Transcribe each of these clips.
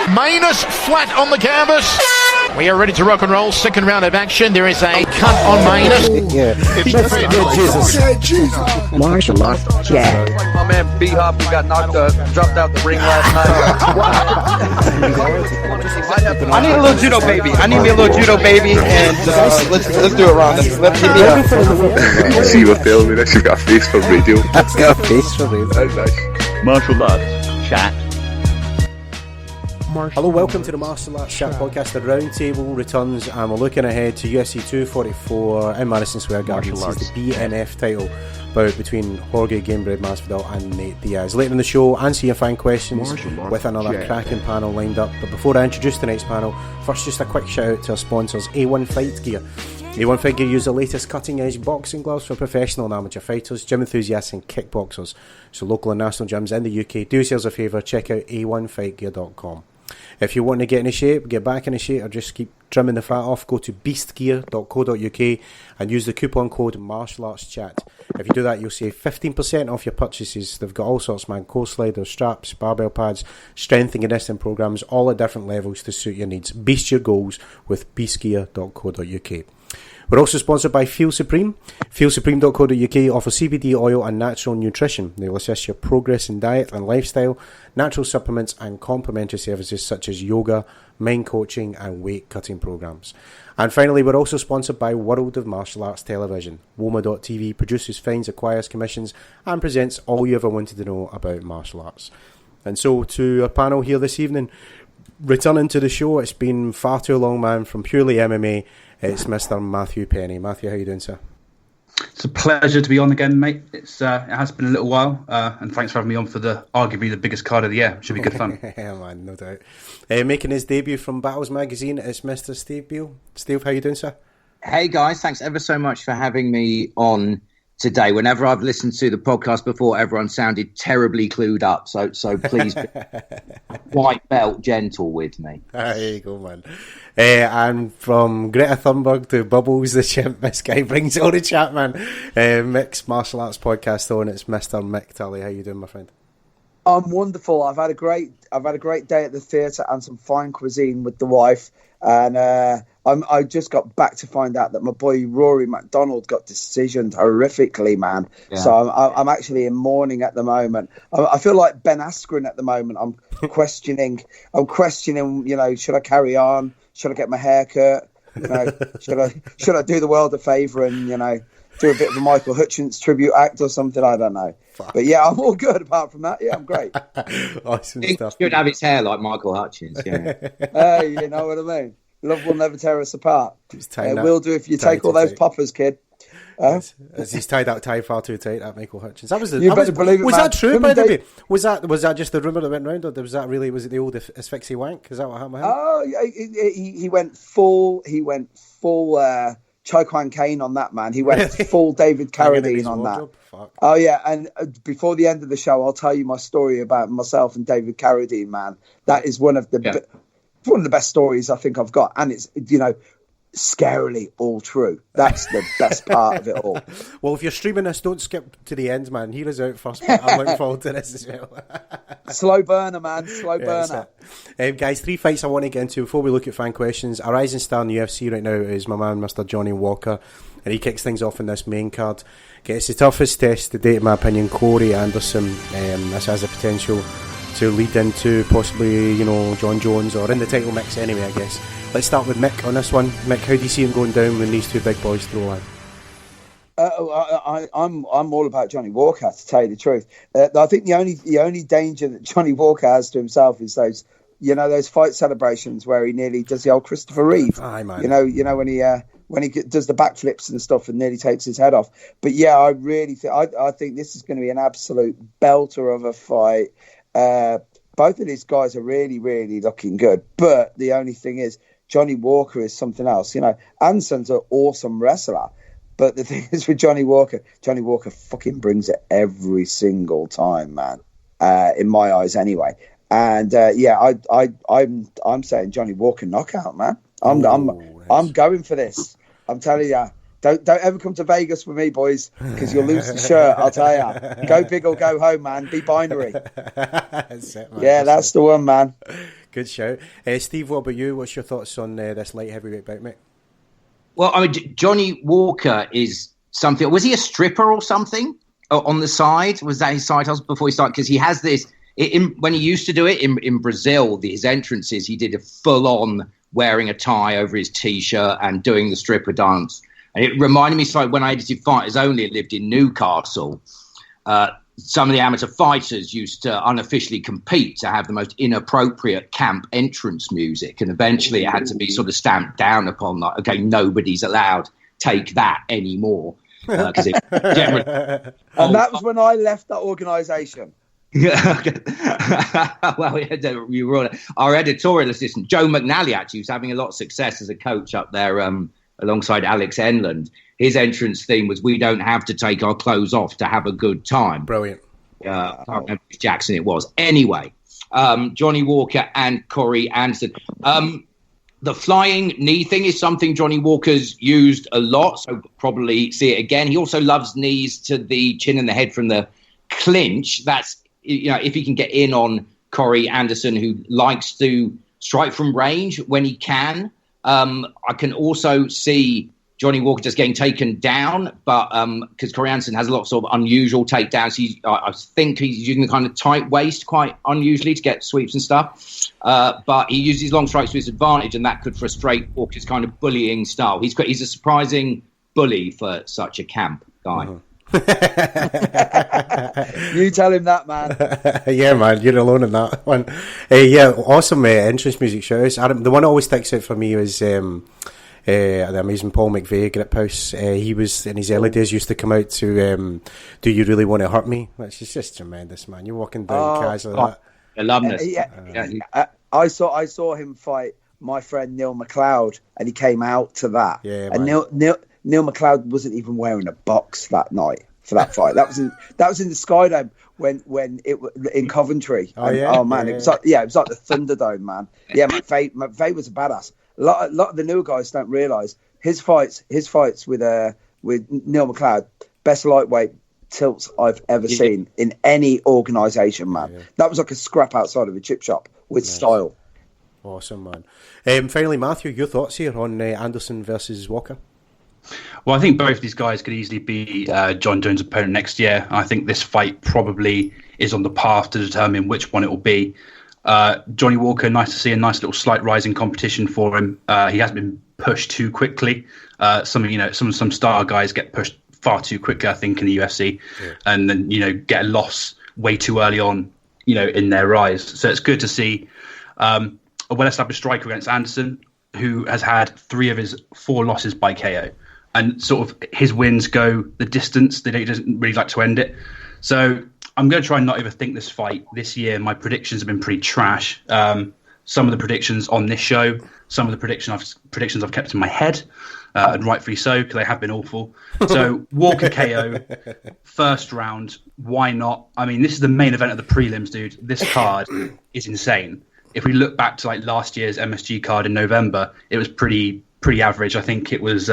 Manus flat on the canvas. We are ready to rock and roll. Second round of action. There is a cut on Manus. Yeah. Jesus. Martial arts chat. My man B-Hop got dropped out the ring last night. I need a little judo baby. I need me a little judo baby, and let's do it, Ron. Let's give me up. See what telling me that you've got a face for radio. That's got a face for radio. That's nice. Martial arts chat. Hello, welcome to the Martial Arts Chat Podcast. The Roundtable returns and we're looking ahead to UFC 244 in Madison Square Garden. This is the BNF title bout between Jorge Gamebred Masvidal and Nate Diaz. Later in the show, answer your fan questions with another cracking panel lined up. But before I introduce tonight's panel, first just a quick shout out to our sponsors, A1 Fight Gear. A1 Fight Gear use the latest cutting edge boxing gloves for professional and amateur fighters, gym enthusiasts and kickboxers. So local and national gyms in the UK, do yourselves a favour, check out a1fightgear.com. If you want to get into shape, get back into shape, or just keep trimming the fat off, go to beastgear.co.uk and use the coupon code MartialArtsChat. If you do that, you'll save 15% off your purchases. They've got all sorts, man, core sliders, straps, barbell pads, strength and conditioning programs, all at different levels to suit your needs. Beast your goals with beastgear.co.uk. We're also sponsored by Feel Supreme. FeelSupreme.co.uk offers CBD oil and natural nutrition. They'll assist your progress in diet and lifestyle, natural supplements and complementary services such as yoga, mind coaching and weight cutting programs. And finally, we're also sponsored by World of Martial Arts Television. Woma.tv produces, finds, acquires, commissions and presents all you ever wanted to know about martial arts. And so to our panel here this evening, returning to the show, it's been far too long, man, from purely MMA. It's Mr. Matthew Penny. Matthew, how you doing, sir? It's a pleasure to be on again, mate. It has been a little while, and thanks for having me on for arguably the biggest card of the year. Should be good fun. Yeah, man, no doubt. Making his debut from Battles Magazine, it's Mr. Steve Beale. Steve, how you doing, sir? Hey, guys. Thanks ever so much for having me on today. Whenever I've listened to the podcast before, everyone sounded terribly clued up. So please be white belt gentle with me. There you go, man. And from Greta Thunberg to Bubbles the Chimp, this guy brings all the chat, man. Mick's Martial Arts Podcast on. It's Mr. Mick Tully. How you doing, my friend? I'm wonderful. I've had a great day at the theatre and some fine cuisine with the wife. And I just got back to find out that my boy Rory McDonald got decisioned horrifically, man. Yeah. So I'm actually in mourning at the moment. I feel like Ben Askren at the moment. I'm questioning. You know, should I carry on? Should I get my hair cut? You know, should I do the world a favour and do a bit of a Michael Hutchins tribute act or something? I don't know. Fuck. But yeah, I'm all good apart from that. Yeah, I'm great. Awesome stuff. He should have his hair like Michael Hutchins. Yeah. Hey, you know what I mean? Love will never tear us apart. Will do if you take all those poppers, kid. As he's tied that tie far too tight at Michael Hutchins. Believe it, was man. that true, by the way? Was that just the rumour that went round, or was it the old asphyxie wank? Is that what happened? Oh, he went full Chokwan Kane on that, man. He went full David Carradine on that. Fuck. Oh yeah, and before the end of the show, I'll tell you my story about myself and David Carradine, man. That is one of the best stories I think I've got, and it's scarily all true. That's the best part of it all. Well, if you're streaming this, don't skip to the end, man. Hear us out first. I'm looking forward to this as well. Slow burner, man. Slow burner. Guys, 3 fights I want to get into before we look at fan questions. A rising star in the UFC right now is my man, Mr. Johnny Walker, and he kicks things off in this main card. Gets the toughest test to date, in my opinion, Corey Anderson. This has the potential to lead into possibly, John Jones, or in the title mix anyway, I guess. Let's start with Mick on this one. Mick, how do you see him going down when these two big boys throw on? I'm all about Johnny Walker, to tell you the truth. I think the only danger that Johnny Walker has to himself is those fight celebrations where he nearly does the old Christopher Reeve. Aye, man. When he does the backflips and stuff and nearly takes his head off. But yeah, I really think this is going to be an absolute belter of a fight. Both of these guys are really, really looking good. But the only thing is, Johnny Walker is something else. Anderson's an awesome wrestler. But the thing is with Johnny Walker fucking brings it every single time, man. In my eyes, anyway. And I'm saying Johnny Walker knockout, man. I'm going for this. I'm telling you, Don't ever come to Vegas with me, boys, because you'll lose the shirt. I'll tell you. Go big or go home, man. Be binary. That's it, man. Yeah, that's the one, man. Good shout. Steve, what about you? What's your thoughts on this light heavyweight bout, mate? Well, I mean, Johnny Walker is something. Was he a stripper or something on the side? Was that his side hustle before he started? Because he has this. When he used to do it in Brazil, his entrances, he did a full-on wearing a tie over his T-shirt and doing the stripper dance. And it reminded me slightly when I edited Fighters Only and lived in Newcastle. Some of the amateur fighters used to unofficially compete to have the most inappropriate camp entrance music. And eventually it had to be sort of stamped down upon, like, okay, nobody's allowed take that anymore. Because it generally... And that was when I left that organisation. Yeah. Well, we were our editorial assistant, Joe McNally, actually, who's having a lot of success as a coach up there alongside Alex Enland. His entrance theme was, "We don't have to take our clothes off to have a good time." Brilliant. I can't remember which Jackson it was. Anyway, Johnny Walker and Corey Anderson. The flying knee thing is something Johnny Walker's used a lot, so probably see it again. He also loves knees to the chin and the head from the clinch. That's, if he can get in on Corey Anderson, who likes to strike from range when he can. I can also see Johnny Walker just getting taken down, but because Corey Anderson has a lot of sort of unusual takedowns. I think he's using the kind of tight waist quite unusually to get sweeps and stuff. But he uses his long strikes to his advantage, and that could frustrate Walker's kind of bullying style. He's a surprising bully for such a camp guy. Uh-huh. You tell him that, man. Yeah, man, you're alone in that one. Yeah, awesome entrance music shows. The one that always sticks out for me was the amazing Paul McVeigh, Grip House. He was, in his early days, used to come out to Do You Really Want to Hurt Me? Which is just tremendous, man. You're walking down casually like that. Alumnus. I saw him fight my friend Neil McLeod, and he came out to that. Yeah, and man. Neil McLeod wasn't even wearing a box that night for that fight. That was in the Skydome when it was in Coventry. Oh man, it was like the Thunderdome, man. Yeah, McVeigh was a badass. A lot of the newer guys don't realise his fights with Neil McLeod, best lightweight tilts I've ever seen in any organisation, man. Yeah. That was like a scrap outside of a chip shop with style. Awesome, man. Finally, Matthew, your thoughts here on Anderson versus Walker? Well, I think both these guys could easily be John Jones' opponent next year. I think this fight probably is on the path to determine which one it will be. Johnny Walker, nice to see a nice little slight rise in competition for him. He hasn't been pushed too quickly. Some star guys get pushed far too quickly, I think, in the UFC, and then get a loss way too early on, in their rise. So it's good to see a well-established striker against Anderson, who has had 3 of his 4 losses by KO. And sort of his wins go the distance. He doesn't really like to end it. So I'm going to try and not overthink this fight. This year, my predictions have been pretty trash. Some of the predictions on this show, some of the predictions I've kept in my head, and rightfully so, because they have been awful. So Walker KO, first round, why not? I mean, this is the main event of the prelims, dude. This card is insane. If we look back to like last year's MSG card in November, it was pretty average. I think it was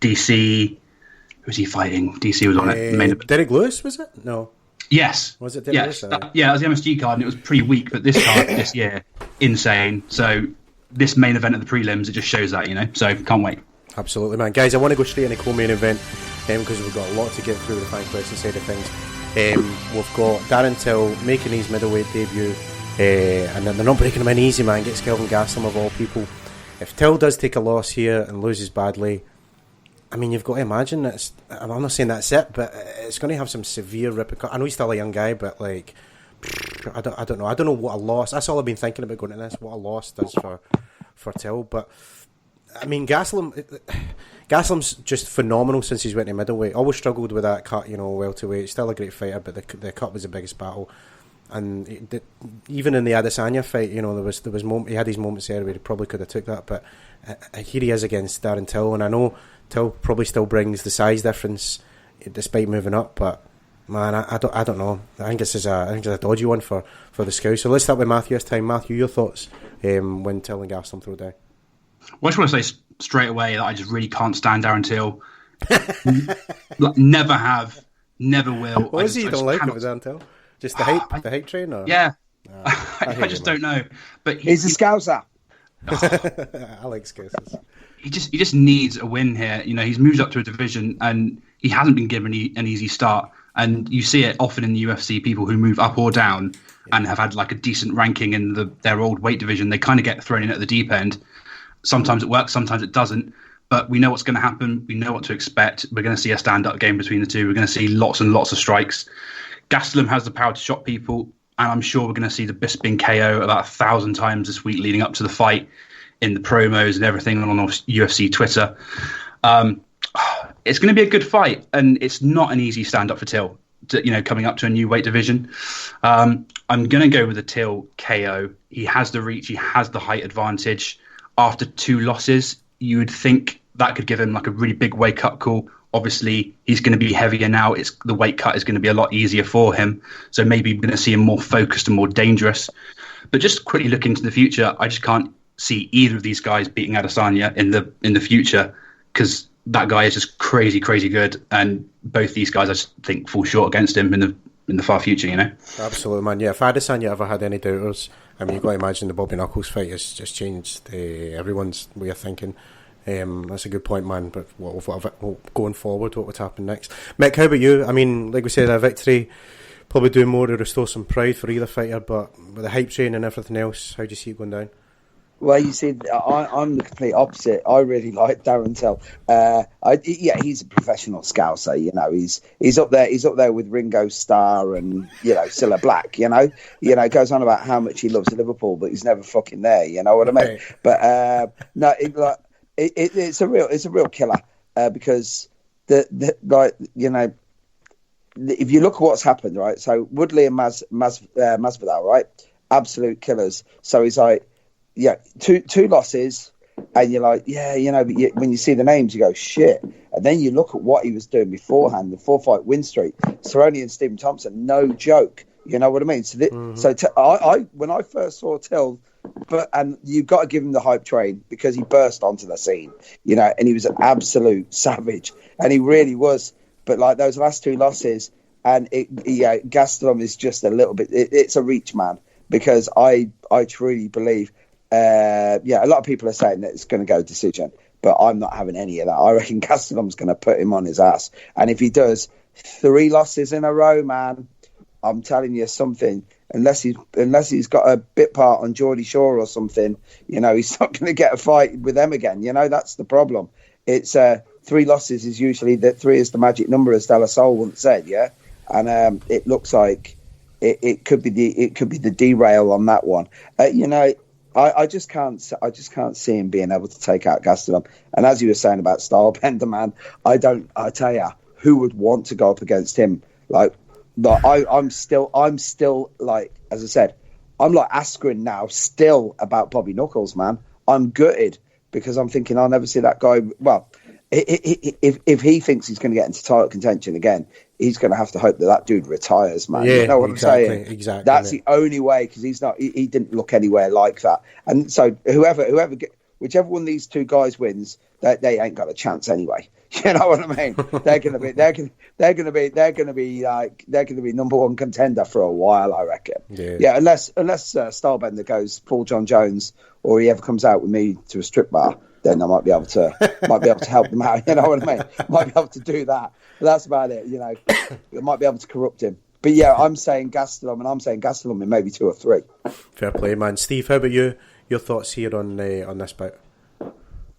DC. Who was he fighting? DC was on it. Derek Lewis, was it? No. Yes. Was it Derek Lewis? That was the MSG card, and it was pretty weak. But this card this year, insane. So this main event of the prelims, it just shows that, So can't wait. Absolutely, man. Guys, I want to go straight into co-main event because we've got a lot to get through the fan question side of things. We've got Darren Till making his middleweight debut. And then they're not breaking him in easy, man. Gets Kelvin Gastelum of all people. If Till does take a loss here and loses badly, I mean, you've got to imagine that I'm not saying that's it, but it's going to have some severe repercussions. I know he's still a young guy, but like, I don't know. I don't know what a loss. That's all I've been thinking about going to this. What a loss does for Till. But I mean, Gastelum's just phenomenal since he's went to middleweight. Always struggled with that cut, welterweight. Still a great fighter, but the cut was the biggest battle. And even in the Adesanya fight, there was he had his moments there where he probably could have took that, but here he is against Darren Till, and I know Till probably still brings the size difference despite moving up, but man, I don't know. I think it's a dodgy one for the Scouse. So let's start with Matthew this time. Matthew, your thoughts when Till and Gastelum throw down? Well, I just want to say straight away that I just really can't stand Darren Till. Never have, never will. What is it you don't like it with Antel? Just the hype train? Or? Yeah. I just don't know. But he's a Scouser. I like Scousers. He just needs a win here. He's moved up to a division and he hasn't been given an easy start. And you see it often in the UFC, people who move up or down and have had like a decent ranking in their old weight division, they kind of get thrown in at the deep end. Sometimes it works, sometimes it doesn't. But we know what's going to happen. We know what to expect. We're going to see a stand-up game between the two. We're going to see lots and lots of strikes. Gastelum has the power to shock people. And I'm sure we're going to see the Bisping KO about 1,000 times this week leading up to the fight in the promos and everything on UFC Twitter. It's going to be a good fight. And it's not an easy stand-up for Till, coming up to a new weight division. I'm going to go with the Till KO. He has the reach. He has the height advantage. After 2 losses, you would think that could give him like a really big wake-up call. Obviously, he's going to be heavier now. The weight cut is going to be a lot easier for him. So maybe we're going to see him more focused and more dangerous. But just quickly looking into the future, I just can't see either of these guys beating Adesanya in the future, because that guy is just crazy, crazy good. And both these guys, I just think, fall short against him in the far future, Absolutely, man. Yeah, if Adesanya ever had any doubters, I mean, you've got to imagine the Bobby Knuckles fight has just changed everyone's way of thinking. That's a good point, man. But going forward, what would happen next? Mick, how about you? I mean, like we said, a victory probably do more to restore some pride for either fighter, but with the hype train and everything else, how do you see it going down? Well, you see, I'm the complete opposite. I really like Darren Till. He's a professional scouser. He's up there. He's up there with Ringo Starr and Cilla Black. Goes on about how much he loves Liverpool, but he's never fucking there. You know what I mean? Right. But no, it's a real killer because if you look at what's happened, right? So Woodley and Masvidal, right? Absolute killers. So he's like, two losses, and you're like, but when you see the names, you go, shit. And then you look at what he was doing beforehand, the 4-fight win streak. Cerrone and Stephen Thompson, no joke. You know what I mean? So, when I first saw Till, and you've got to give him the hype train because he burst onto the scene, and he was an absolute savage, and he really was. But like those last 2 losses, and Gastelum is just a little bit. It's a reach, man, because I truly believe. A lot of people are saying that it's going to go decision, but I'm not having any of that. I reckon Gastelum's going to put him on his ass, and if he does 3 losses in a row, man, I'm telling you something. Unless he's got a bit part on Geordie Shore or something, he's not going to get a fight with them again. That's the problem. It's 3 losses is usually 3 is the magic number, as De La Soul once said. Yeah, and it looks like it could be the derail on that one. I just can't see him being able to take out Gastelum. And as you were saying about Stylebender, man, I tell you, who would want to go up against him? I'm still like, as I said, I'm like Askren now, still about Bobby Knuckles, man. I'm gutted because I'm thinking I'll never see that guy. Well, if he thinks he's going to get into title contention again, he's going to have to hope that dude retires, man. Yeah, you know what I'm saying? Exactly. That's the only way, because he's not. He didn't look anywhere like that. And so whichever one of these 2 guys wins, they ain't got a chance anyway. You know what I mean? They're going to be number 1 contender for a while, I reckon. Yeah, unless Stylebender goes Paul John Jones, or he ever comes out with me to a strip bar, then I might be able to help them out. You know what I mean? Might be able to do that. But that's about it. I might be able to corrupt him. But yeah, I'm saying Gastelum, and I'm saying Gastelum in maybe 2 or 3. Fair play, man. Steve, how about you? Your thoughts here on this bout?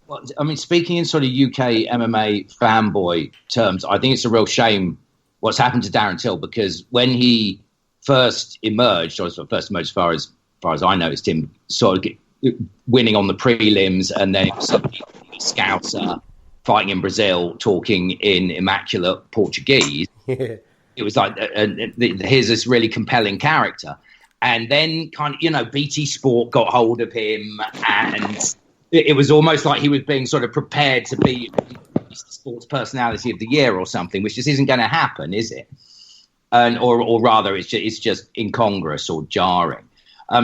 Well, I mean, speaking in sort of UK MMA fanboy terms, I think it's a real shame what's happened to Darren Till, because when he first emerged, or first emerged as far as I noticed him, sort of winning on the prelims, and then suddenly Scouser fighting in Brazil, talking in immaculate Portuguese. It was like, here's this really compelling character. And then BT Sport got hold of him, and it was almost like he was being sort of prepared to be the sports personality of the year or something, which just isn't going to happen, is it? Or rather, it's just incongruous or jarring.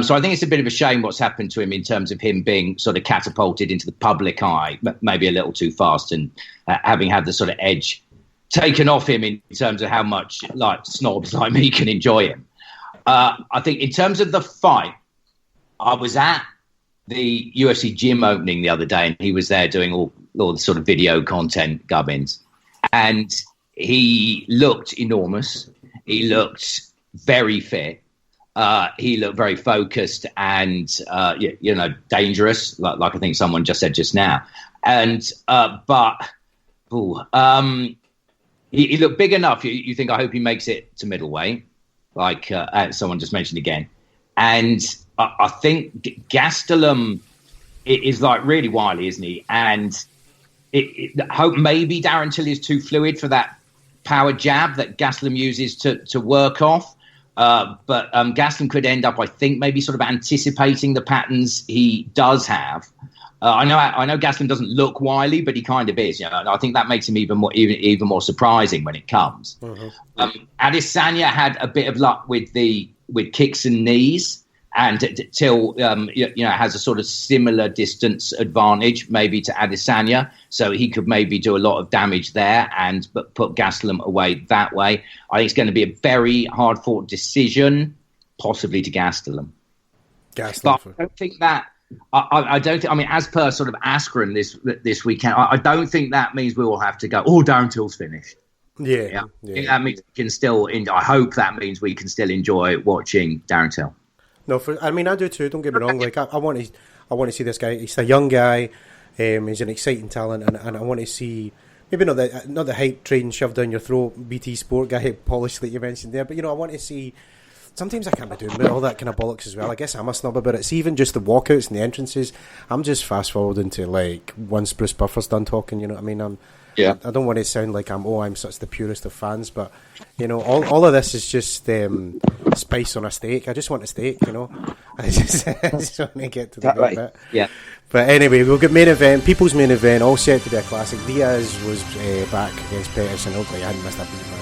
So I think it's a bit of a shame what's happened to him in terms of him being sort of catapulted into the public eye, maybe a little too fast, and having had the sort of edge taken off him in terms of how much like snobs like me can enjoy him. I think in terms of the fight, I was at the UFC gym opening the other day, and he was there doing all the sort of video content gubbins, and he looked enormous. He looked very fit. He looked very focused and, dangerous, like I think someone just said just now. And he looked big enough. You think, I hope he makes it to middleweight, like someone just mentioned again. And I think Gastelum is like really wily, isn't he? And hope maybe Darren Till is too fluid for that power jab that Gastelum uses to work off. But Gastelum could end up, I think, maybe sort of anticipating the patterns he does have. I know Gastelum doesn't look wily, but he kind of is. You know, I think that makes him even more surprising when it comes. Mm-hmm. Adesanya had a bit of luck with kicks and knees, and Till has a sort of similar distance advantage maybe to Adesanya, so he could maybe do a lot of damage there and put Gastelum away that way. I think it's going to be a very hard fought decision, possibly to Gastelum. But I don't think that. I don't think. I mean, as per sort of Askren this weekend, I don't think that means we will have to go. Oh, Darren Till's finished. Yeah. I think that means we can still. I hope that means we can still enjoy watching Darren Till. No, I do too. Don't get me wrong. Like I want to see this guy. He's a young guy. He's an exciting talent, and I want to see maybe not the hype train shoved down your throat, BT Sport guy polish that you mentioned there. But I want to see. Sometimes I can't be doing all that kind of bollocks as well. I guess I'm a snob about it. It's even just the walkouts and the entrances. I'm just fast forwarding to like once Bruce Buffer's done talking. You know what I mean? I don't want to sound like I'm such the purest of fans, but all of this is just spice on a steak. I just want a steak, I just want to get to the good bit. Yeah. But anyway, we'll get people's main event, all set to be a classic. Diaz was back against Pettis, and hopefully I hadn't missed a beat, man.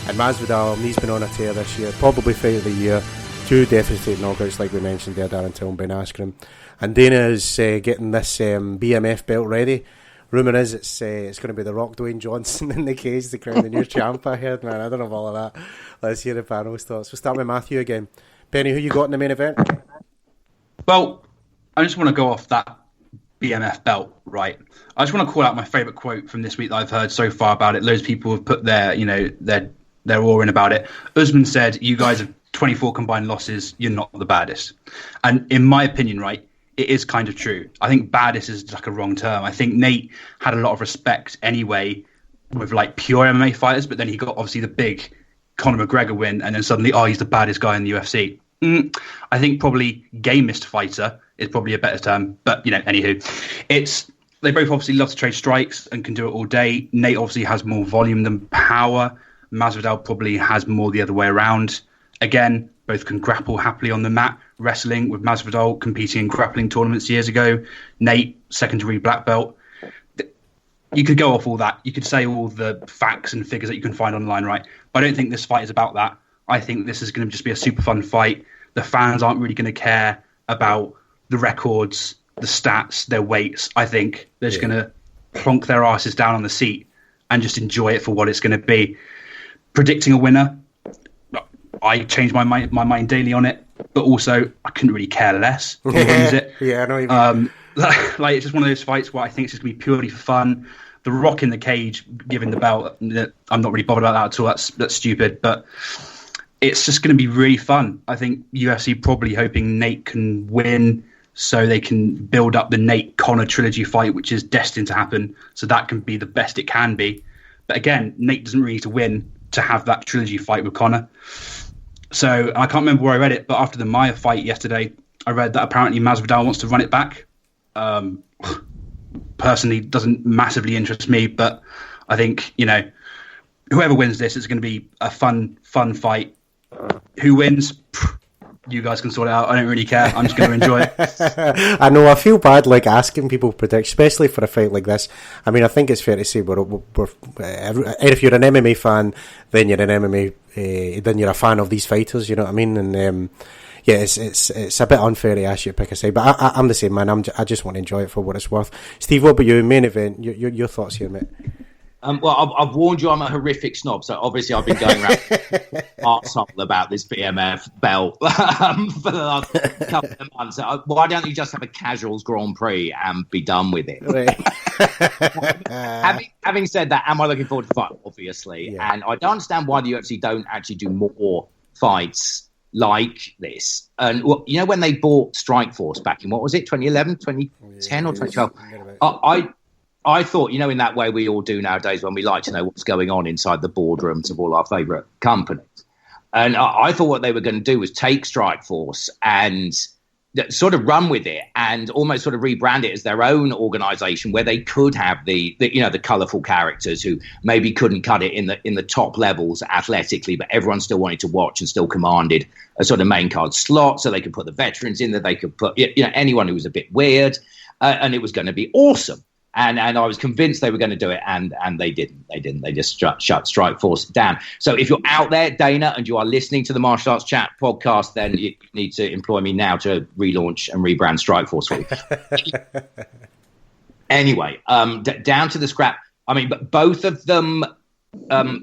And Masvidal, he's been on a tear this year, probably fight of the year. 2 devastating knockouts, like we mentioned there, Darren Till and Ben Askren. And Dana is getting this BMF belt ready. Rumour is it's going to be The Rock, Dwayne Johnson in the cage to crown the new champ. I heard, man. I don't know all of that. Let's hear the panel's thoughts. We'll start with Matthew again. Penny, who you got in the main event? Well, I just want to go off that BMF belt, right? I just want to call out my favourite quote from this week that I've heard so far about it. Loads of people have put their awe in about it. Usman said, "You guys have 24 combined losses. You're not the baddest." And in my opinion, right, it is kind of true. I think baddest is like a wrong term. I think Nate had a lot of respect anyway with like pure MMA fighters, but then he got obviously the big Conor McGregor win, and then suddenly, he's the baddest guy in the UFC. I think probably gamest fighter is probably a better term, but anywho, they both obviously love to trade strikes and can do it all day. Nate obviously has more volume than power. Masvidal probably has more the other way around. Again, both can grapple happily on the mat. Wrestling with Masvidal competing in grappling tournaments years ago. Nate, secondary black belt. You could go off all that. You could say all the facts and figures that you can find online, right? But I don't think this fight is about that. I think this is going to just be a super fun fight. The fans aren't really going to care about the records, the stats, their weights. I think they're just going to plonk their asses down on the seat and just enjoy it for what it's going to be. Predicting a winner, I change my mind daily on it, but also I couldn't really care less who wins it. Yeah, I know what you mean. Like it's just one of those fights where I think it's just going to be purely for fun. The Rock in the cage giving the belt, I'm not really bothered about that at all. That's stupid, but it's just going to be really fun. I think UFC probably hoping Nate can win so they can build up the Nate-Conor trilogy fight, which is destined to happen, so that can be the best it can be. But again, Nate doesn't really need to win to have that trilogy fight with Conor. So I can't remember where I read it, but after the Maia fight yesterday, I read that apparently Masvidal wants to run it back. Personally, doesn't massively interest me, but I think, whoever wins this, it's going to be a fun fight. Who wins? You guys can sort it out. I don't really care. I'm just going to enjoy it. I know. I feel bad asking people predict, especially for a fight like this. I mean, I think it's fair to say if you're an MMA fan, then you're an MMA, then you're a fan of these fighters. You know what I mean? And Yeah, it's a bit unfair to ask you to pick a side, but I'm the same, man. I just want to enjoy it for what it's worth. Steve, what about you? Main event, your thoughts here, mate? Well, I've warned you I'm a horrific snob, so obviously I've been going around arsehole about this BMF belt for the last couple of months. Why don't you just have a casuals Grand Prix and be done with it? Right. Having said that, am I looking forward to the fight? Obviously. Yeah. And I don't understand why the UFC don't actually do more fights like this. And you know, when they bought Strikeforce back in, what was it, 2011, 2010 or 2012? I thought, you know, in that way we all do nowadays when we like to know what's going on inside the boardrooms of all our favourite companies. And I thought what they were going to do was take Strikeforce and sort of run with it and almost sort of rebrand it as their own organisation where they could have the colourful characters who maybe couldn't cut it in the top levels athletically, but everyone still wanted to watch and still commanded a sort of main card slot, so they could put the veterans in there, they could put anyone who was a bit weird, and it was going to be awesome. And I was convinced they were going to do it, and they didn't. They just shut Strikeforce down. So if you're out there, Dana, and you are listening to the Martial Arts Chat podcast, then you need to employ me now to relaunch and rebrand Strikeforce for you. Anyway, down to the scrap. I mean, but both of them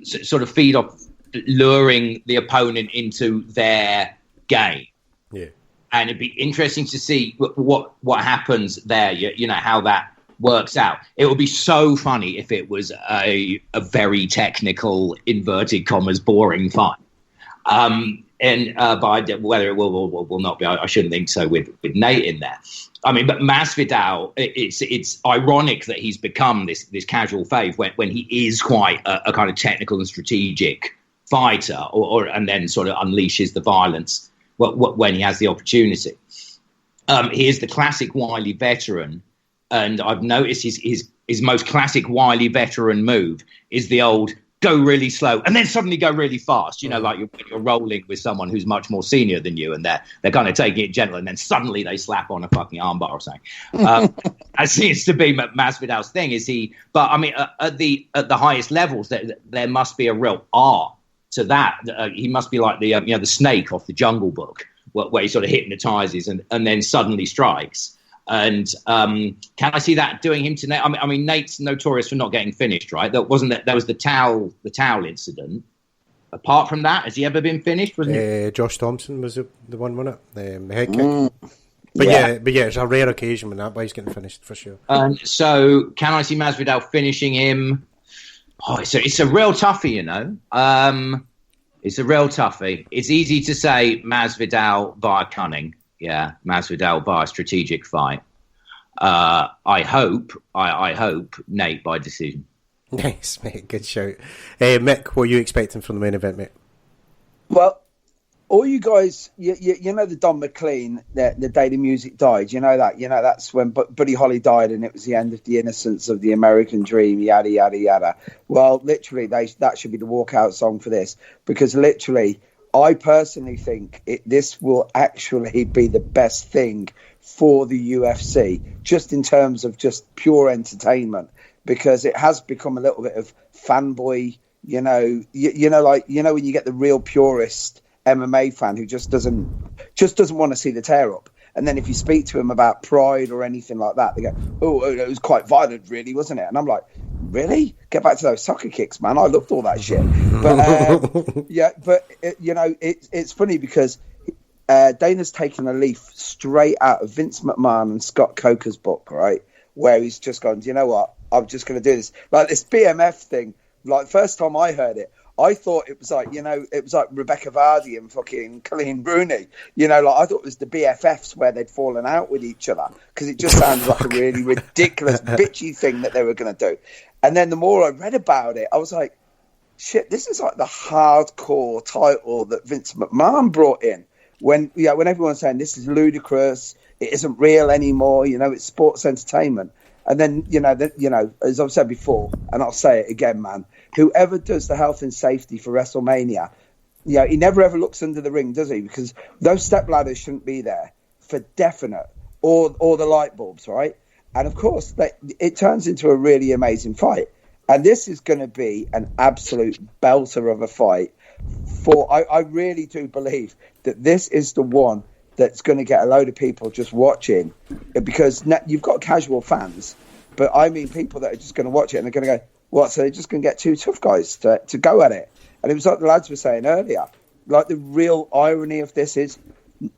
sort of feed off luring the opponent into their game. Yeah. And it'd be interesting to see what happens there. You know, how that works out. It would be so funny if it was a very technical, inverted commas, boring fight. But whether it will not be, I shouldn't think so with Nate in there. I mean, but Masvidal, it's ironic that he's become this casual fave when he is quite a kind of technical and strategic fighter, and then sort of unleashes the violence when he has the opportunity. He is the classic wily veteran. And I've noticed his most classic wily veteran move is the old go really slow and then suddenly go really fast. You know, like you're rolling with someone who's much more senior than you, and they're kind of taking it gentle, and then suddenly they slap on a fucking armbar or something. That seems to be Masvidal's thing. Is he? But I mean, at the highest levels, there must be a real art to that. He must be like the snake off the Jungle Book, where he sort of hypnotizes and then suddenly strikes. And can I see that doing him to Nate? I mean, Nate's notorious for not getting finished, right? That was the towel incident. Apart from that, has he ever been finished? Josh Thompson was the one, wasn't it? The head kick. But yeah, it's a rare occasion when that boy's getting finished for sure. So can I see Masvidal finishing him? Oh, it's a real toughie, you know. It's a real toughie. It's easy to say Masvidal via cunning. Yeah, Masvidal by a strategic fight. I hope Nate by decision. Nice, mate. Good shout. Mick, what are you expecting from the main event, mate? Well, all you guys, you know the Don McLean, the day the music died. You know that. You know that's when Buddy Holly died, and it was the end of the innocence of the American dream. Yada yada yada. Well, literally, that should be the walkout song for this, because literally, I personally think this will actually be the best thing for the UFC, just in terms of just pure entertainment, because it has become a little bit of fanboy, you know, when you get the real purist MMA fan who just doesn't want to see the tear up. And then if you speak to them about pride or anything like that, they go, oh, it was quite violent, really, wasn't it? And I'm like, really? Get back to those soccer kicks, man. I loved all that shit. But, it's funny because Dana's taken a leaf straight out of Vince McMahon and Scott Coker's book, right? Where he's just gone, you know what? I'm just going to do this. Like this BMF thing, like first time I heard it, I thought it was like, Rebecca Vardy and fucking Colleen Rooney. You know, like I thought it was the BFFs where they'd fallen out with each other, because it just sounded like a really ridiculous, bitchy thing that they were going to do. And then the more I read about it, I was like, shit, this is like the hardcore title that Vince McMahon brought in. When everyone's saying this is ludicrous, it isn't real anymore, you know, it's sports entertainment. And then, as I've said before, and I'll say it again, man, whoever does the health and safety for WrestleMania, he never ever looks under the ring, does he? Because those step ladders shouldn't be there for definite, or the light bulbs, right? And of course, it turns into a really amazing fight. And this is going to be an absolute belter of a fight before. I really do believe that this is the one that's going to get a load of people just watching, because you've got casual fans, but I mean people that are just going to watch it and they're going to go, what? So they're just going to get two tough guys to go at it. And it was like the lads were saying earlier, like the real irony of this is,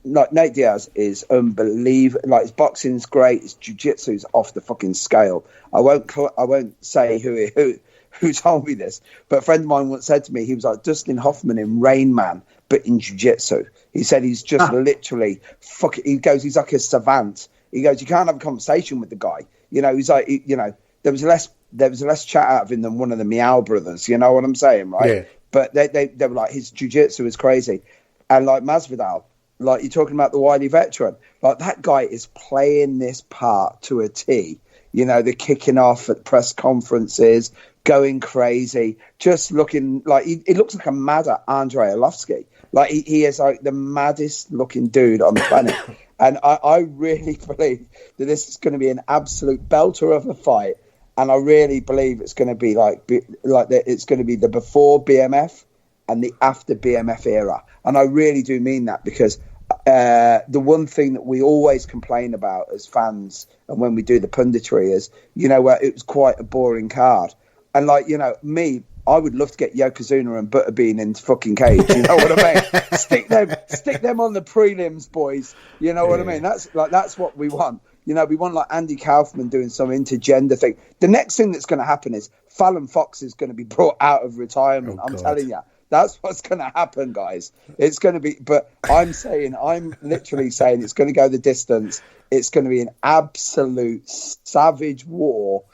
like Nate Diaz is unbelievable. Like his boxing's great, his jiu-jitsu's off the fucking scale. I won't say who told me this, but a friend of mine once said to me, he was like Dustin Hoffman in Rain Man, but in jiu-jitsu. He said he's just literally he goes, he's like a savant. He goes, you can't have a conversation with the guy. You know, he's like, you know, there was less chat out of him than one of the Meow brothers. You know what I'm saying, right? Yeah. But they were like, his jiu-jitsu is crazy, and like Masvidal. Like you're talking about the wily veteran, like that guy is playing this part to a T. You know, the kicking off at press conferences, going crazy, just looking like he looks like a madder Andrei Arlovsky. Like he is like the maddest looking dude on the planet. And I really believe that this is going to be an absolute belter of a fight. And I really believe it's going to be it's going to be the before BMF and the after BMF era. And I really do mean that, because the one thing that we always complain about as fans and when we do the punditry is, you know, where it was quite a boring card. And like, you know, I would love to get Yokozuna and Butterbean in fucking cage. You know what I mean? stick them on the prelims, boys. You know what I mean? That's what we want. You know, we want like Andy Kaufman doing some intergender thing. The next thing that's going to happen is Fallon Fox is going to be brought out of retirement. I'm telling you. That's what's going to happen, guys. It's going to be, but I'm literally saying it's going to go the distance. It's going to be an absolute savage war,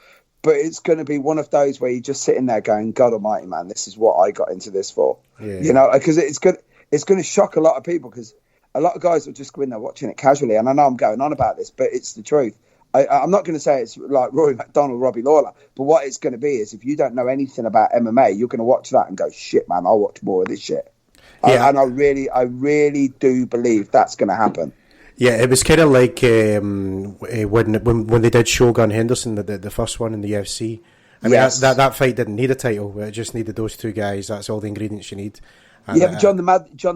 but it's going to be one of those where you're just sitting there going, God almighty, man, this is what I got into this for. Yeah. You know, because it's going to shock a lot of people, because a lot of guys will just go in there watching it casually. And I know I'm going on about this, but it's the truth. I'm not going to say it's like Rory McDonald, Robbie Lawler, but what it's going to be is, if you don't know anything about MMA, you're going to watch that and go, shit, man, I'll watch more of this shit. Yeah. And I really do believe that's going to happen. Yeah, it was kind of like when they did Shogun Henderson, the first one in the UFC. I mean, that fight didn't need a title. It just needed those two guys. That's all the ingredients you need. And, but John,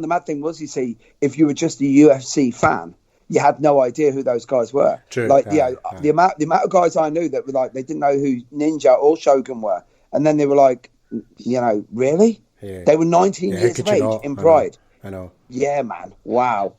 the mad thing was, you see, if you were just a UFC fan, you had no idea who those guys were. True. Like, the amount of guys I knew that were like, they didn't know who Ninja or Shogun were, and then they were like, you know, really? Yeah. They were 19 years of age in Pride. I know. Yeah, man. Wow.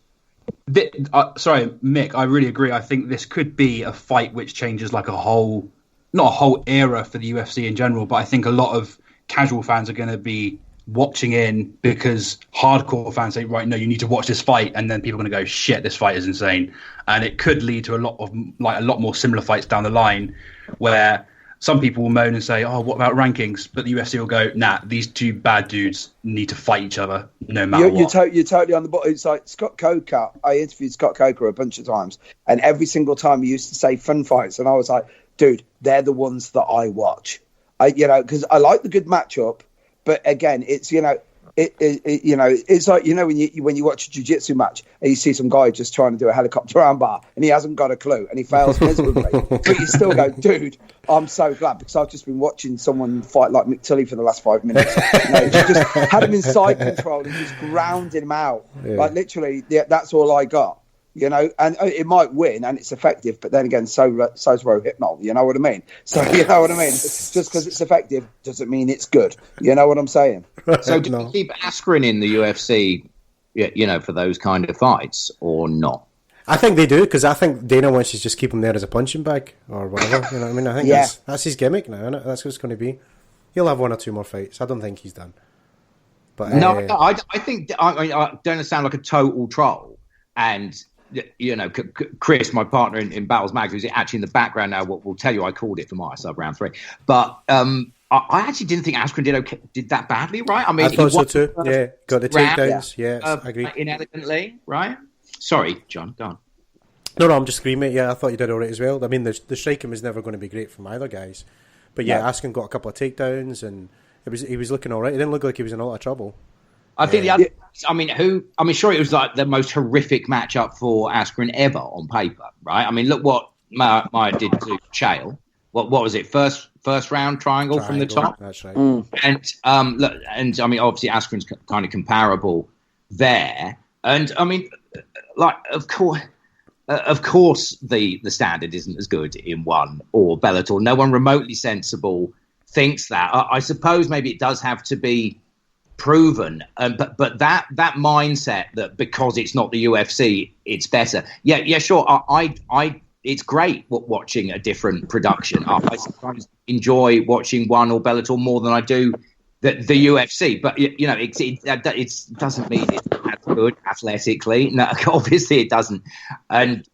Sorry, Mick, I really agree. I think this could be a fight which changes like not a whole era for the UFC in general, but I think a lot of casual fans are going to be watching in, because hardcore fans say, right, no, you need to watch this fight, and then people are going to go, shit, this fight is insane. And it could lead to a lot more similar fights down the line, where some people will moan and say, oh, what about rankings? But the UFC will go, nah, these two bad dudes need to fight each other no matter what. You're totally on the ball. It's like Scott Coker. I interviewed Scott Coker a bunch of times, and every single time he used to say fun fights, and I was like, dude, they're the ones that I watch. Because I like the good matchup. But again, it's, you know, it's like, you know, when you watch a jiu-jitsu match and you see some guy just trying to do a helicopter armbar and he hasn't got a clue and he fails miserably, but you still go, dude, I'm so glad, because I've just been watching someone fight like Mick Tully for the last 5 minutes. You know, just had him in side control and just grounded him out. Yeah. Like literally, that's all I got. You know, and it might win and it's effective, but then again, so's Rohypnol. You know what I mean? So you know what I mean? Just because it's effective doesn't mean it's good. You know what I'm saying? So do you keep Askren in the UFC, you know, for those kind of fights, or not? I think they do, because I think Dana wants to just keep him there as a punching bag or whatever. You know what I mean? I think that's his gimmick now, isn't it? That's what it's going to be. He'll have 1 or 2 more fights. I don't think he's done. But no, I think I don't understand, like a total troll. And you know, Chris, my partner in Battles Mag, who's actually in the background now, will tell you I called it for my sub round 3. But I actually didn't think Askren did that badly, right? I mean, I thought so too. Yeah, got the takedowns. Yeah, I agree. Inelegantly, right? Sorry, John, go on. No, I'm just screaming. Yeah, I thought you did all right as well. I mean, the striking was never going to be great from either guys. But yeah, Askren got a couple of takedowns and he was looking all right. It didn't look like he was in a lot of trouble. I think the other, sure, it was like the most horrific matchup for Askren ever on paper, right? I mean, look what Maya did to Chael, what was it? First round triangle from the top. That's right. And look, and I mean, obviously Askren's kind of comparable there. And I mean, like, of course, the standard isn't as good in ONE or Bellator. No one remotely sensible thinks that. I suppose maybe it does have to be proven, but that mindset that because it's not the UFC, it's better. Yeah, sure. I it's great watching a different production. I sometimes enjoy watching ONE or Bellator more than I do the UFC. But you know, it doesn't mean it's as good athletically. No, obviously it doesn't. And